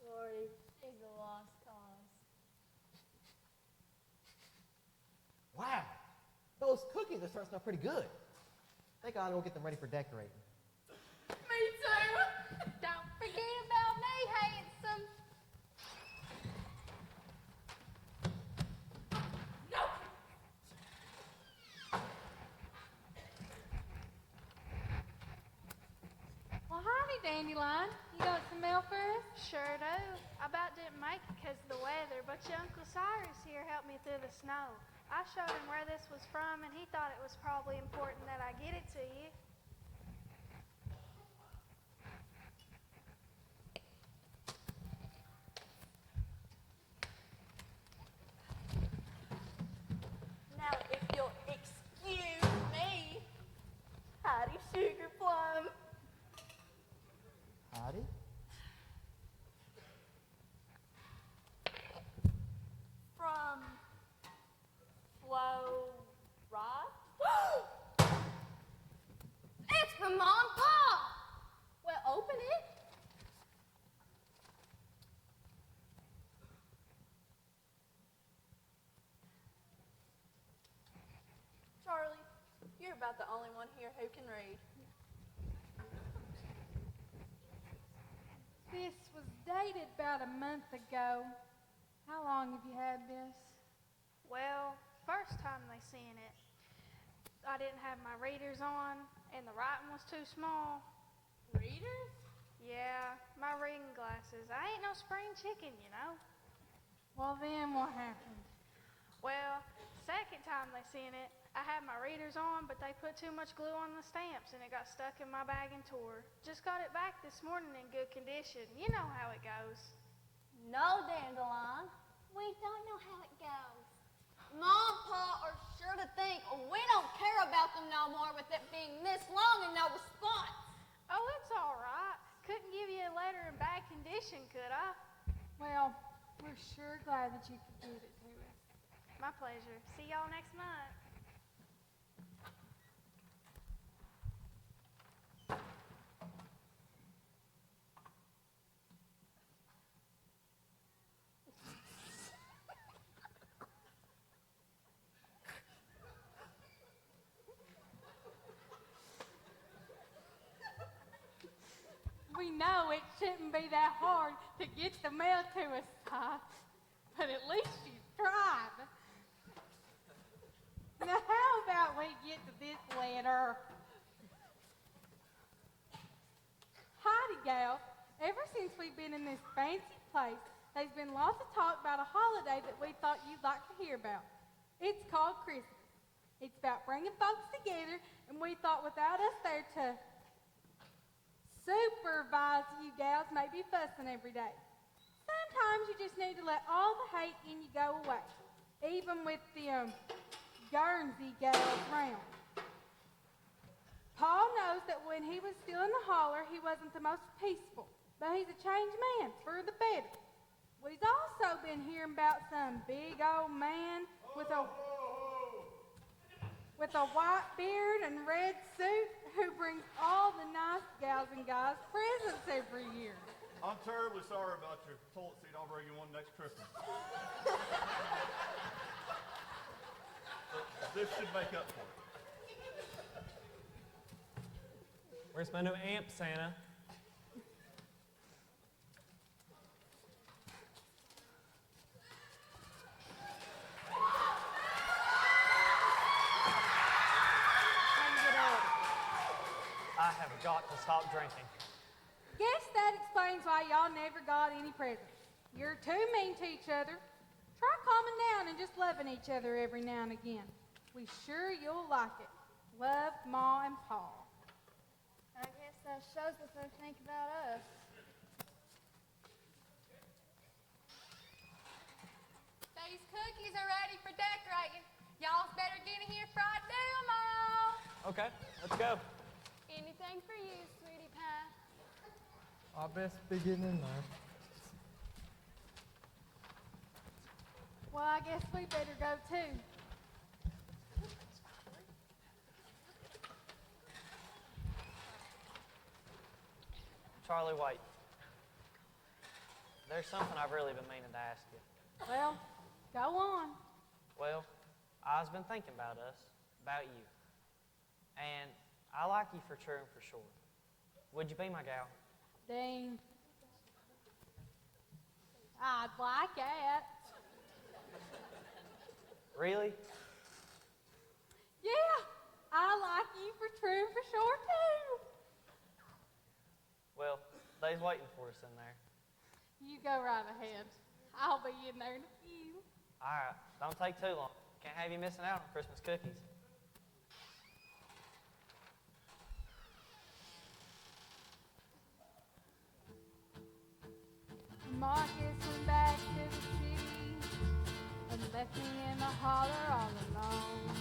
Lordy, she's a lost cause. Wow, those cookies are starting to smell pretty good. I think I ought to go get them ready for decorating. Me too. Don't forget about me, handsome. No. Well, howdy, Dandelion. You got some mail for us? Sure do. I about didn't make it 'cause of the weather, but your Uncle Cyrus here helped me through the snow. I showed him where this was from, and he thought it was probably important that I get it to you. Now, if you'll excuse me, howdy, Sugar Plum. Howdy. From Flo Rock? It's from Mom and Pa. Well, open it. Charlie, you're about the only one here who can read. This was dated about a month ago. How long have you had this? Well, first time they seen it, I didn't have my readers on, and the writing was too small. Readers? Yeah, my reading glasses. I ain't no spring chicken, you know. Well, then what happened? Well, second time they seen it, I had my readers on, but they put too much glue on the stamps, and it got stuck in my bag and tore. Just got it back this morning in good condition. You know how it goes. No, Dandelion. We don't know how it goes. Mom and Pa are sure to think we don't care about them no more with it being this long and no response. Oh, it's all right. Couldn't give you a letter in bad condition, could I? Well, we're sure glad that you could give it to us. My pleasure. See y'all next month. We know it shouldn't be that hard to get the mail to us, Si, but at least you tried. Now, how about we get to this letter? Howdy, gal. Ever since we've been in this fancy place, there's been lots of talk about a holiday that we thought you'd like to hear about. It's called Christmas. It's about bringing folks together, and we thought without us there to supervise you gals may be fussing every day. Sometimes you just need to let all the hate in you go away, even with the Guernsey gals round. Paul knows that when he was still in the holler, he wasn't the most peaceful, but he's a changed man for the better. We've also been hearing about some big old man with a white beard and red suit who brings all the nice gals and guys presents every year. I'm terribly sorry about your toilet seat. I'll bring you one next Christmas. But this should make up for it. Where's my new amp, Santa? I have got to stop drinking. Guess that explains why y'all never got any presents. You're too mean to each other. Try calming down and just loving each other every now and again. We sure you'll like it. Love, Ma, and Pa. I guess that shows what they think about us. These cookies are ready for decorating. Y'all's better get in here before I do them all. Okay, let's go. Anything for you, sweetie pie. I best be getting in there. Well, I guess we better go too. Charlie White, there's something I've really been meaning to ask you. Well, go on. Well, I've been thinking about us, about you. And I like you for true and for sure. Would you be my gal? Dean. I'd like it. Really? Yeah, I like you for true and for sure too. Well, they's waiting for us in there. You go right ahead. I'll be in there in a few. All right, don't take too long. Can't have you missing out on Christmas cookies. Marcus went back to the city and left me in the holler all alone.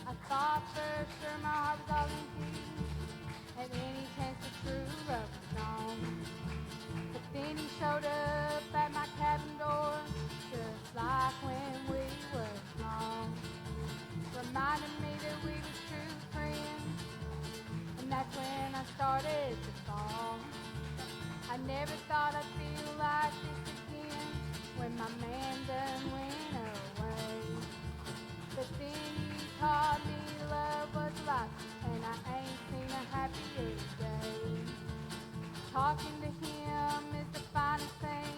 I thought for sure my heart was all empty, and any chance the true love was gone. But then he showed up at my cabin door, just like when we were small. Reminded me that we were true friends, and that's when I started to fall. I never thought I'd feel like this again when my man done went away. But then you taught me love was life, and I ain't seen a happier day. Talking to him is the finest thing.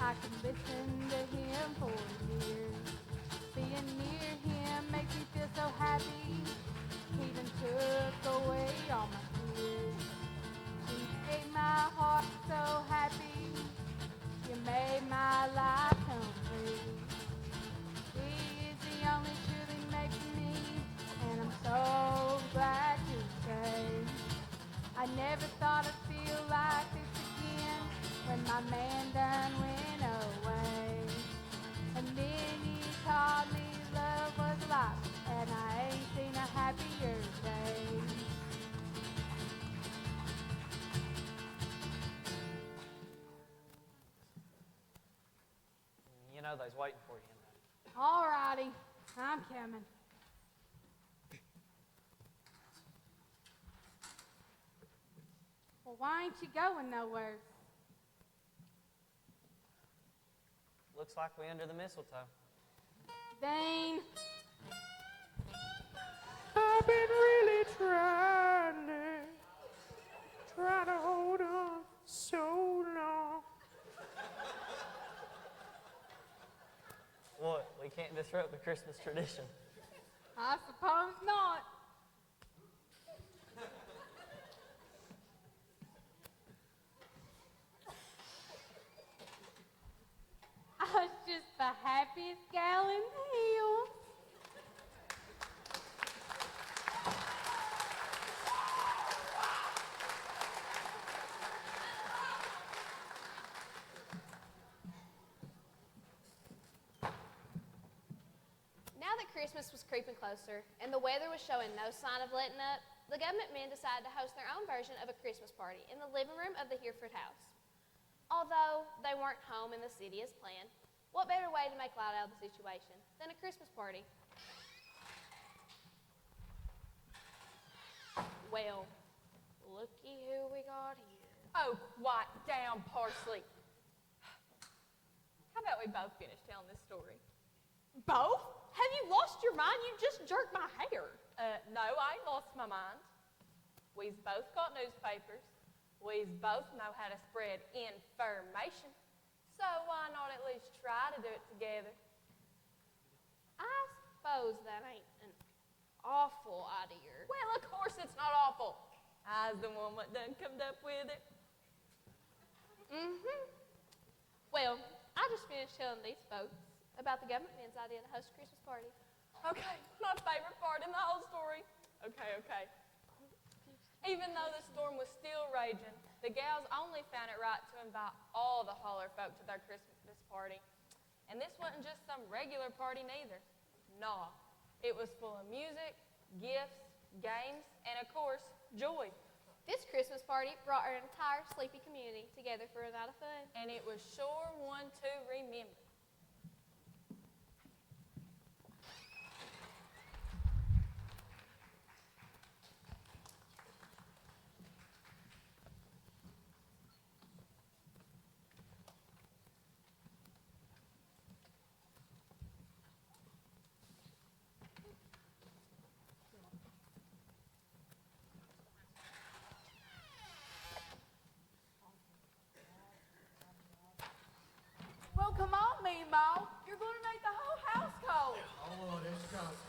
I could listen to him for years. Being near him makes me feel so happy. He even took away all my fears. You made my heart so happy. You made my life complete. He is the only truly makes me, and I'm so glad to say I never thought I'd feel like this again when my man done went away. And then he taught me love was life, and I ain't seen a happier day. You know they's waiting for you in there. All righty, I'm coming. Well, why ain't you going nowhere? Looks like we under the mistletoe. Dane. I've been really trying to hold on so long. What? We can't disrupt the Christmas tradition. I suppose not. I was just the happiest gal in the hills. Now that Christmas was creeping closer and the weather was showing no sign of letting up, the government men decided to host their own version of a Christmas party in the living room of the Hereford house. Although they weren't home in the city as planned, what better way to make light out of the situation than a Christmas party? Well, looky who we got here. Oh, quiet down, Parsley. How about we both finish telling this story? Both? Have you lost your mind? You just jerked my hair. No, I ain't lost my mind. We've both got newspapers. We both know how to spread information. So why not at least try to do it together? I suppose that ain't an awful idea. Well, of course it's not awful. I's the one that done come up with it. Mm-hmm. Well, I just finished telling these folks about the government men's idea to host a Christmas party. Okay, my favorite part in the whole story. Okay. Even though the storm was still raging, the gals only found it right to invite all the holler folk to their Christmas party. And this wasn't just some regular party neither. Nah, it was full of music, gifts, games, and of course, joy. This Christmas party brought our entire sleepy community together for a night of fun. And it was sure one to remember. Well, come on, Meemaw. You're going to make the whole house cold. Oh, this comes.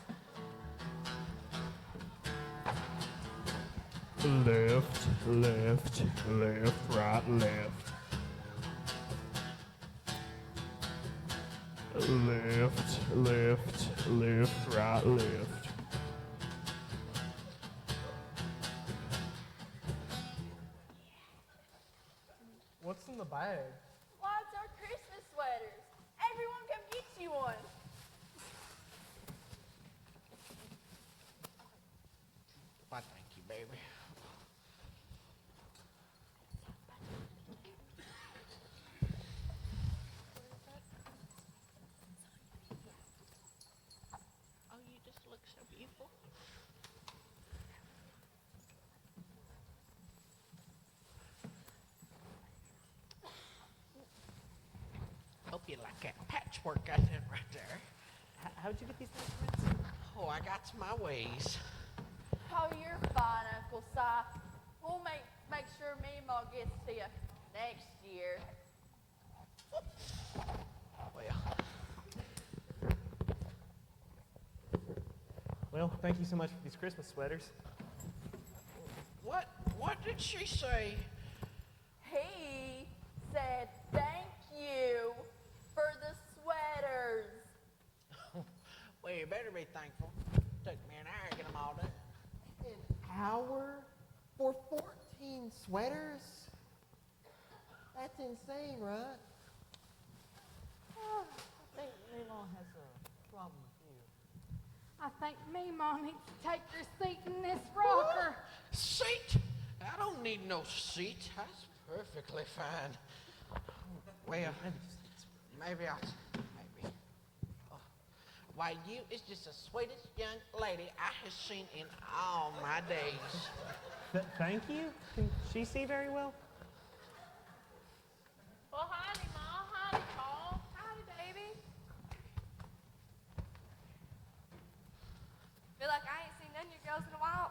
Left, left, left, right, left. Left, left, left, right, left. What's in the bag? Lots are Christmas sweaters. Everyone come get you one. Why, thank you, baby. Oh, you just look so beautiful. Hope you like that patchwork I did right there. How'd you get these measurements? Oh, I got my ways. Oh, you're fine, Uncle Si. We'll make sure Meemaw gets to you next year. Well, thank you so much for these Christmas sweaters. What did she say? He said thank you for the sweaters. Well, you better be thankful. Took me an hour to get them all done. An hour for 14 sweaters? That's insane, right? I think Meemaw has a problem with you. I think Meemaw needs to take her seat in this rocker. Seat? I don't need no seat. That's perfectly fine. Well, maybe I'll. Maybe. Oh. Why, you is just the sweetest young lady I have seen in all my days. Thank you? Can she see very well? Well, howdy, Ma. Howdy, Paul. Howdy, baby. Feel like I ain't seen none of you girls in a while.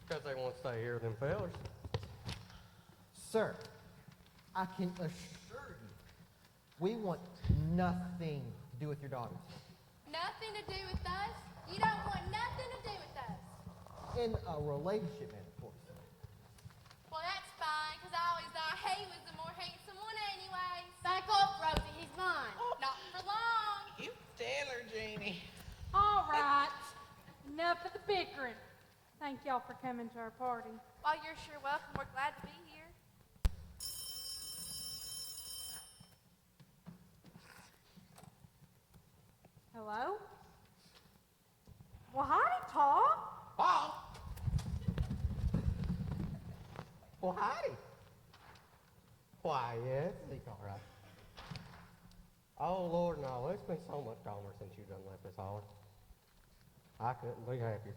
Because they won't stay here with them fellas. Sir, I can assure you, we want nothing to do with your daughters. Nothing to do with us? You don't want nothing to do with us? In a relationship, man, of course. Well, that's fine, because I always thought he was the more handsome one anyway. Back off, Rosie. He's mine. Not for long. You tell her, Jeannie. All right, enough of the bickering. Thank y'all for coming to our party. Well, you're sure welcome. We're glad to be here. Hello? Well, howdy, Paul. Paul? Well, howdy. Why, yes, it's all right. Oh, Lord, no. It's been so much calmer since you done left this holler. I couldn't be happier.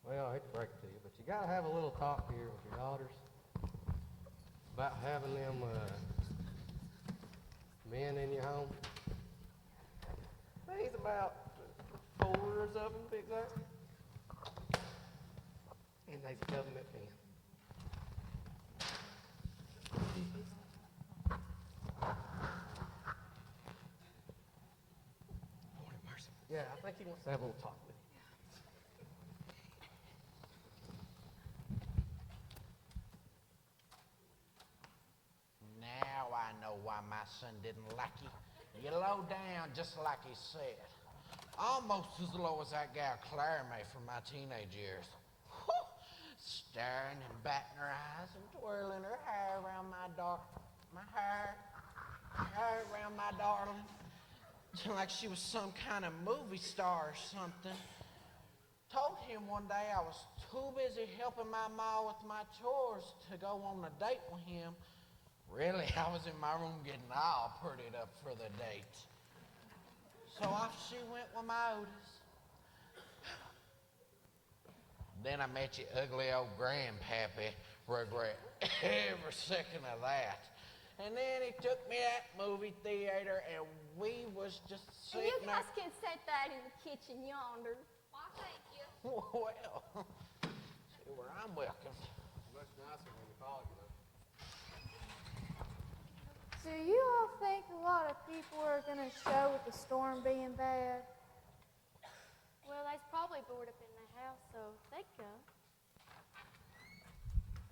Well, I hate to break it to you, but you gotta have a little talk here with your daughters about having them men in your home. There's about 4 of them, exactly. And they's government men. Lord have mercy. Yeah, I think he wants to have a little talk with you. Now I know why my son didn't like you. You low down just like he said. Almost as low as that gal Claire made from my teenage years. Whew. Staring and batting her eyes and twirling her hair around my hair around my darling. Like she was some kind of movie star or something. Told him one day I was too busy helping my ma with my chores to go on a date with him. Really, I was in my room getting all prettied up for the date. So off she went with my Otis. Then I met your ugly old grandpappy. Regret every second of that. And then he took me to that movie theater and we was just And sitting you there. guys can set that in the kitchen yonder. Why, thank you. Well, see where I'm welcome. Much nicer when you call you, though. Do you all think a lot of people are going to show with the storm being bad? Well, they's probably bored up in the house, so they come.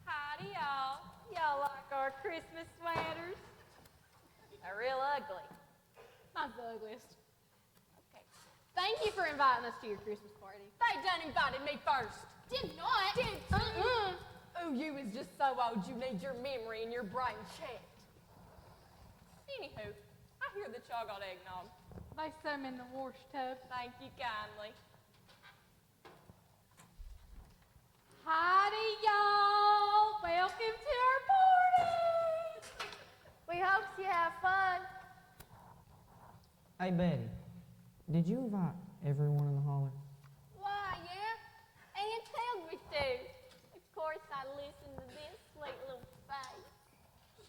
Howdy, y'all. Y'all like our Christmas sweaters? They're real ugly. Mine's the ugliest. Okay. Thank you for inviting us to your Christmas party. They done invited me first. Did not. Did Oh, you is just so old you need your memory and your brain checked. Anywho, I hear that y'all got eggnog. They some in the wash tub. Thank you kindly. Howdy, y'all. Welcome to our party. We hope you have fun. Hey, Betty, did you invite everyone in the holler? Why, yeah? Aunt tells me to. Of course, I listen to this sweet little face.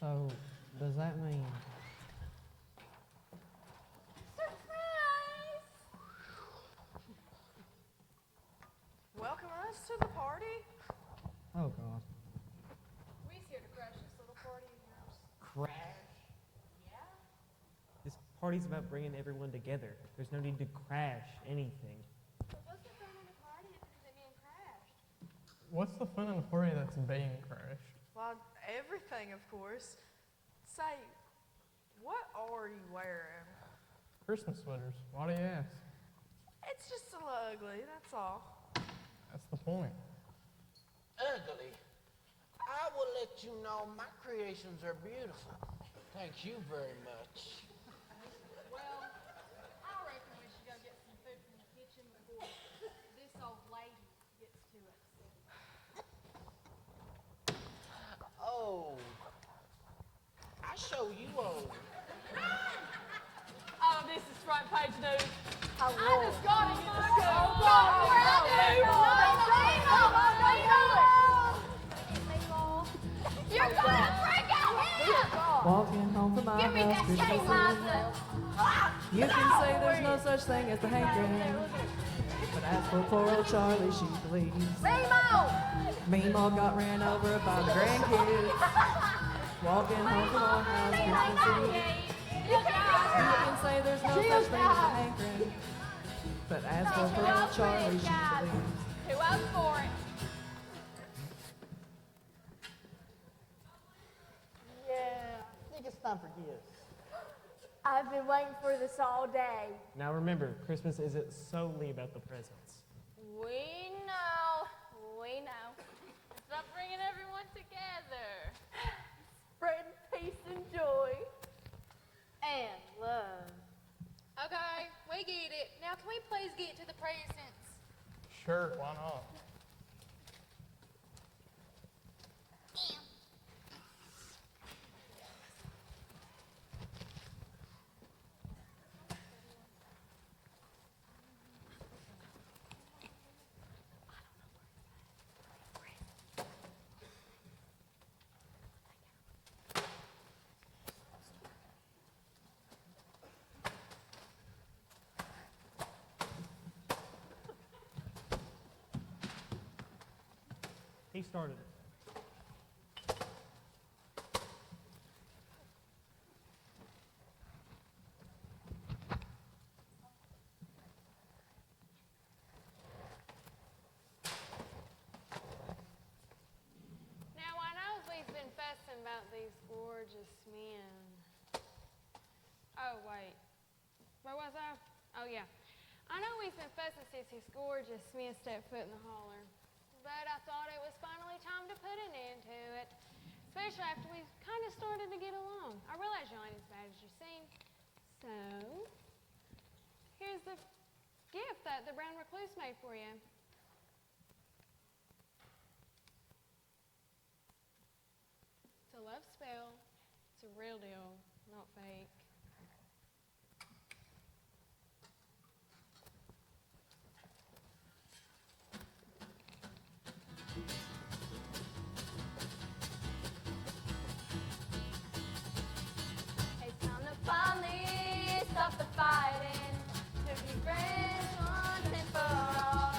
So, does that mean... Surprise! Welcome us to the party. Oh, God. We's here to crash this little party of yours. Crash? This party's about bringing everyone together. There's no need to crash anything. What's the fun of the party if it isn't being crashed? What's the fun in the party that's being crashed? Well, everything, of course. Say, what are you wearing? Christmas sweaters. Why do you ask? It's just a little ugly, that's all. That's the point. Ugly. I will let you know my creations are beautiful. Thank you very much. Well, I reckon we should go get some food from the kitchen before this old lady gets too upset. Oh, I show you old. Oh, this is front page news. Oh, I just got it. Oh, you're gonna break out here! Walking home from my Give me that house, cake, Christmas Liza! Eve. You can say there's no such thing as the hankering, but as for poor old Charlie, she believes. Meemaw got ran over by the grandkids. Walking home from our house, Christmas Eve. You can say there's no such thing as the hankering, but as for poor old Charlie, she believes. Who else for it? Yeah, I think it's time for gifts. I've been waiting for this all day. Now remember, Christmas isn't solely about the presents. We know. It's about bringing everyone together. Spreading peace and joy. And love. Okay, we get it. Now, can we please get to the presents? Sure, why not? He started it. Now, I know we've been fussing about these gorgeous men. Oh, wait. Where was I? Oh, yeah. I know we've been fussing since his gorgeous Smith stepped foot in the holler, but I thought it was finally time to put an end to it, especially after we kind of started to get along. I realize you ain't as bad as you seem, so here's the gift that the brown recluse made for you. It's a love spell. It's a real deal, not fake. It's time to finally stop the fighting, to be friends once and for all.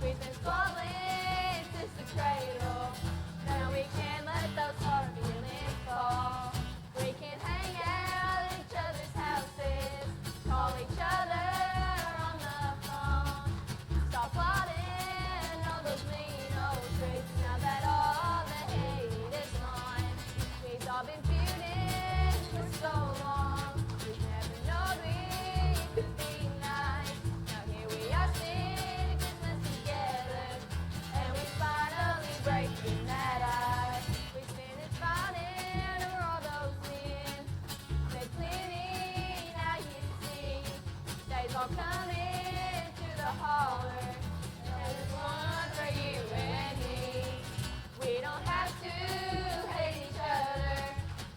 We've been squabbling since the cradle. Now we can't let those hard feelings fall. We can hang out at each other's houses, call each other on the phone. Stop plotting all those mean old tricks now that all the hate is gone. We've all been feuding for so long. We never known we could be nice. Now here we are singing Christmas together, and we finally breaking that ice. We finished fighting over all those sins. Said plenty, now you see. Days all coming to the holler. Now there's one for you and me. We don't have to hate each other.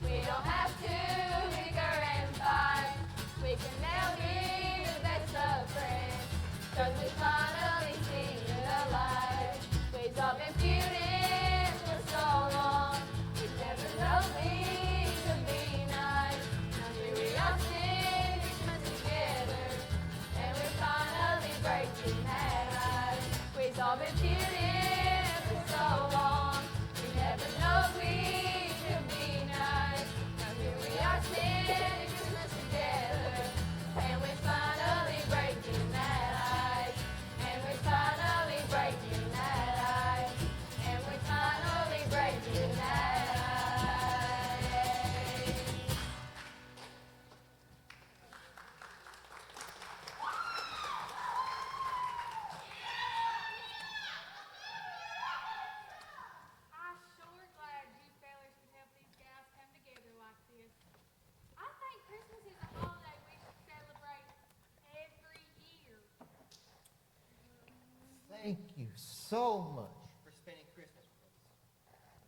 We don't have to bicker and fight. We can now be the best of friends, 'cause we finally seen the light. We've all been feuding for so long. We never known we could be nice. Now here we are singing Christmas together, and we're finally breaking that ice. We've all been feuding for so long. We never known we could be nice. Now here we are singing Christmas together, and we're finally breaking that ice. And we're finally breaking that ice. And we're finally breaking that ice. I'm sure glad you fellas could help these gals come together like this. I think Christmas is a holiday we should celebrate every year. Thank you so much for spending Christmas with us.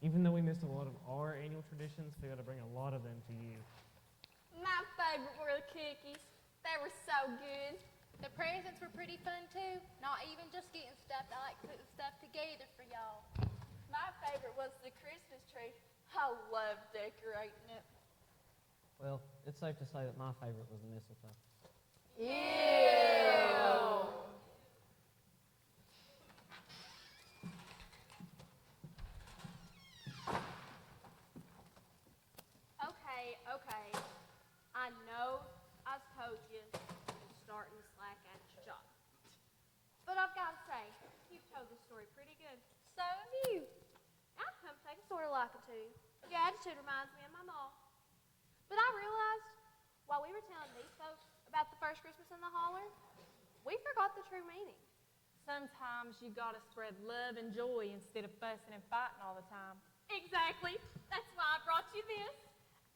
Even though we missed a lot of our annual traditions, we got to bring a lot of them to you. My favorite were the cookies. They were so good. The presents were pretty fun too. Not even just getting stuff, I like putting stuff together for y'all. My favorite was the Christmas tree. I love decorating it. Well, it's safe to say that my favorite was the mistletoe. Ew. Okay. I know I've told you you're starting to slack at your job. But I've got to say, you've told this story pretty good. So have you. I've come to take a sort of liking to you. Your attitude reminds me of my mom. But I realized while we were telling these folks about the first Christmas in the holler, we forgot the true meaning. Sometimes you gotta spread love and joy instead of fussing and fighting all the time. Exactly. That's why I brought you this.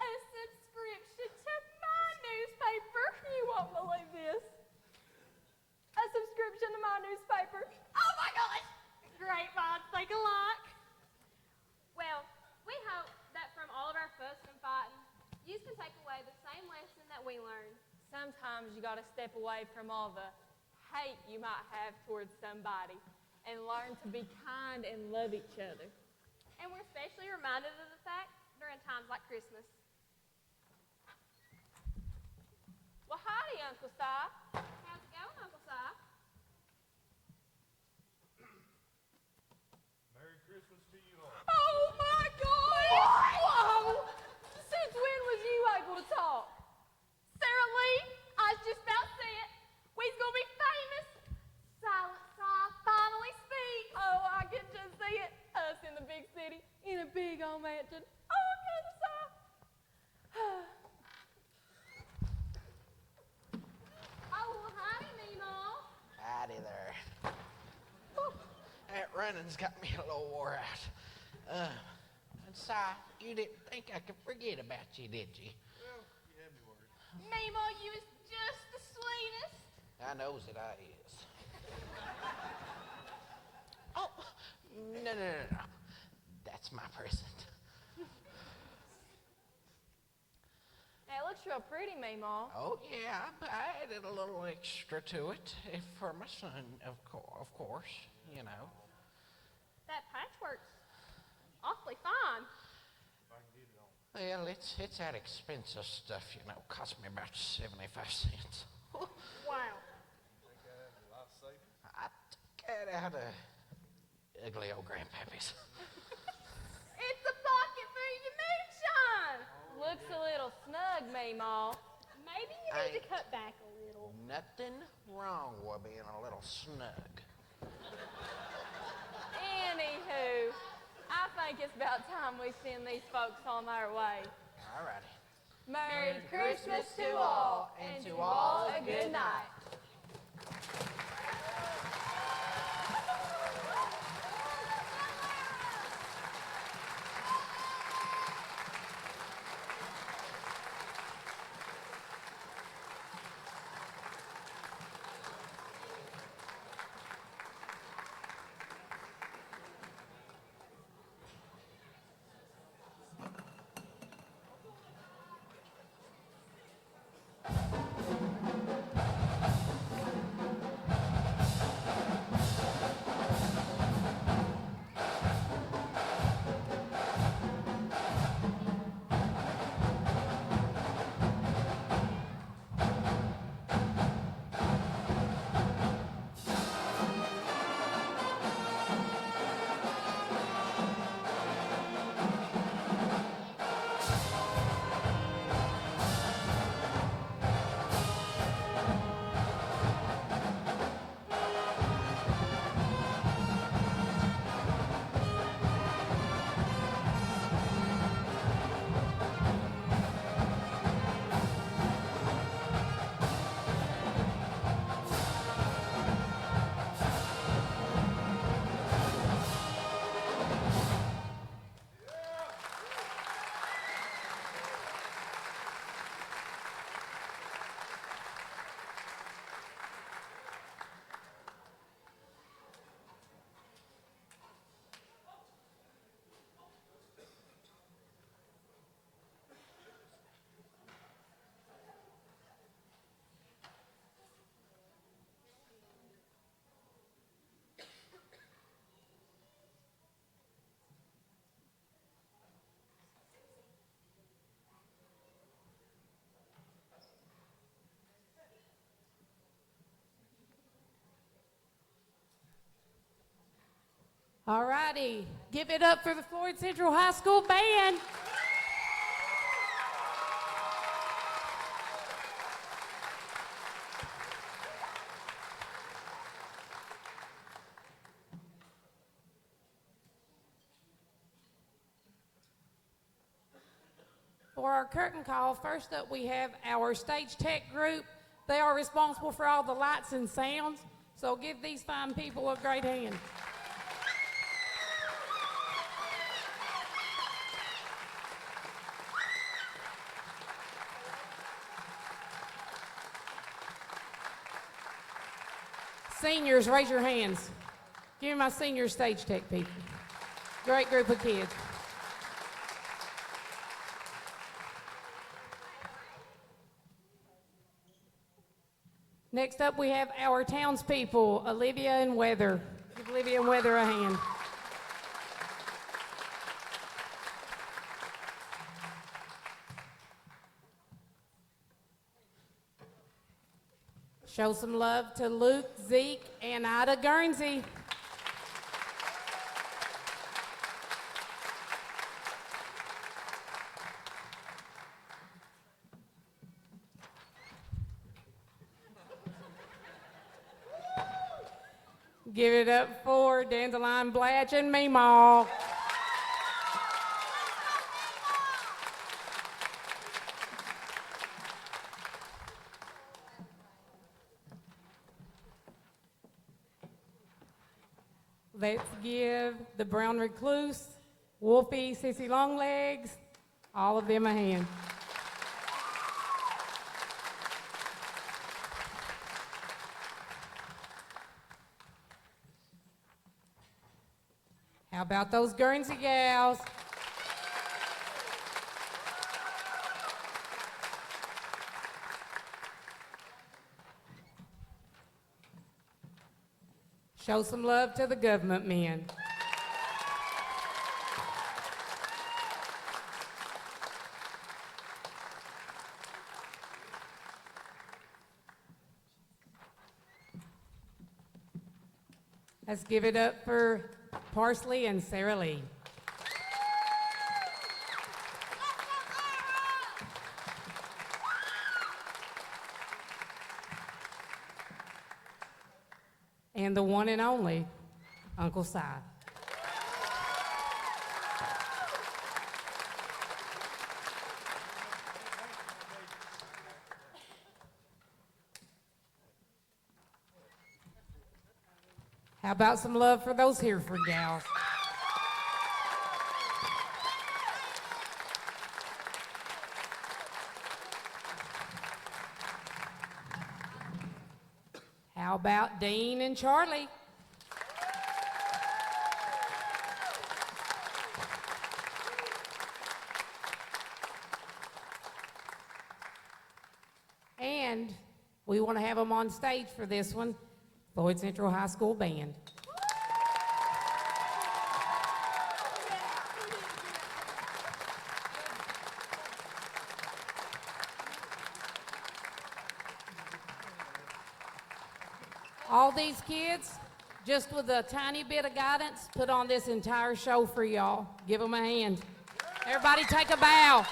A subscription to my newspaper. You won't believe this. A subscription to my newspaper. Oh my gosh! Great minds think alike. Well, we hope that from all of our fussing and fighting, you can take away the same lesson that we learned. Sometimes you gotta step away from all the hate you might have towards somebody and learn to be kind and love each other. And we're especially reminded of the fact during times like Christmas. Well, howdy, Uncle Si. How's it going, Uncle Si? Merry Christmas to you all. Oh my gosh! Whoa! Since when was you able to talk? Sarah Lee, I was just about to say it. We's gonna be famous. Silent Sigh finally speak. Oh, I can just see it. Us in the big city, in a big old mansion. Oh, Uncle Si. Oh, running's got me a little wore out. And Si, you didn't think I could forget about you, did you? Well, you had me worried. Mabel, you was just the sweetest. I knows that I is. Oh, no. That's my present. Hey, it looks real pretty, Meemaw. Oh, yeah, I added a little extra to it for my son, of course, you know. That patchwork's awfully fine. Well, it's that expensive stuff, you know. Cost me about 75 cents. Wow. I took that out of ugly old grandpappy's. It's a pocket for your moonshine. Looks a little snug, Meemaw. Maybe you need to cut back a little. Nothing wrong with being a little snug. Anywho, I think it's about time we send these folks on their way. All righty. Merry Christmas to all, and to all a good night. All righty, give it up for the Floyd Central High School Band. For our curtain call, first up we have our stage tech group. They are responsible for all the lights and sounds, so give these fine people a great hand. Seniors, raise your hands. Give me my senior stage tech people. Great group of kids. Next up, we have our townspeople, Olivia and Weather. Give Olivia and Weather a hand. Show some love to Luke, Zeke, and Ida Guernsey. Give it up for Dandelion, Blatch, and Meemaw. Let's give the Brown Recluse, Wolfie, Sissy Longlegs, all of them a hand. How about those Guernsey gals? Show some love to the government men. Let's give it up for Parsley and Sarah Lee. And the one and only Uncle Si. How about some love for those Hereford gals? How about Dean and Charlie? And we want to have them on stage for this one, Floyd Central High School Band. All these kids, just with a tiny bit of guidance, put on this entire show for y'all. Give them a hand. Everybody take a bow.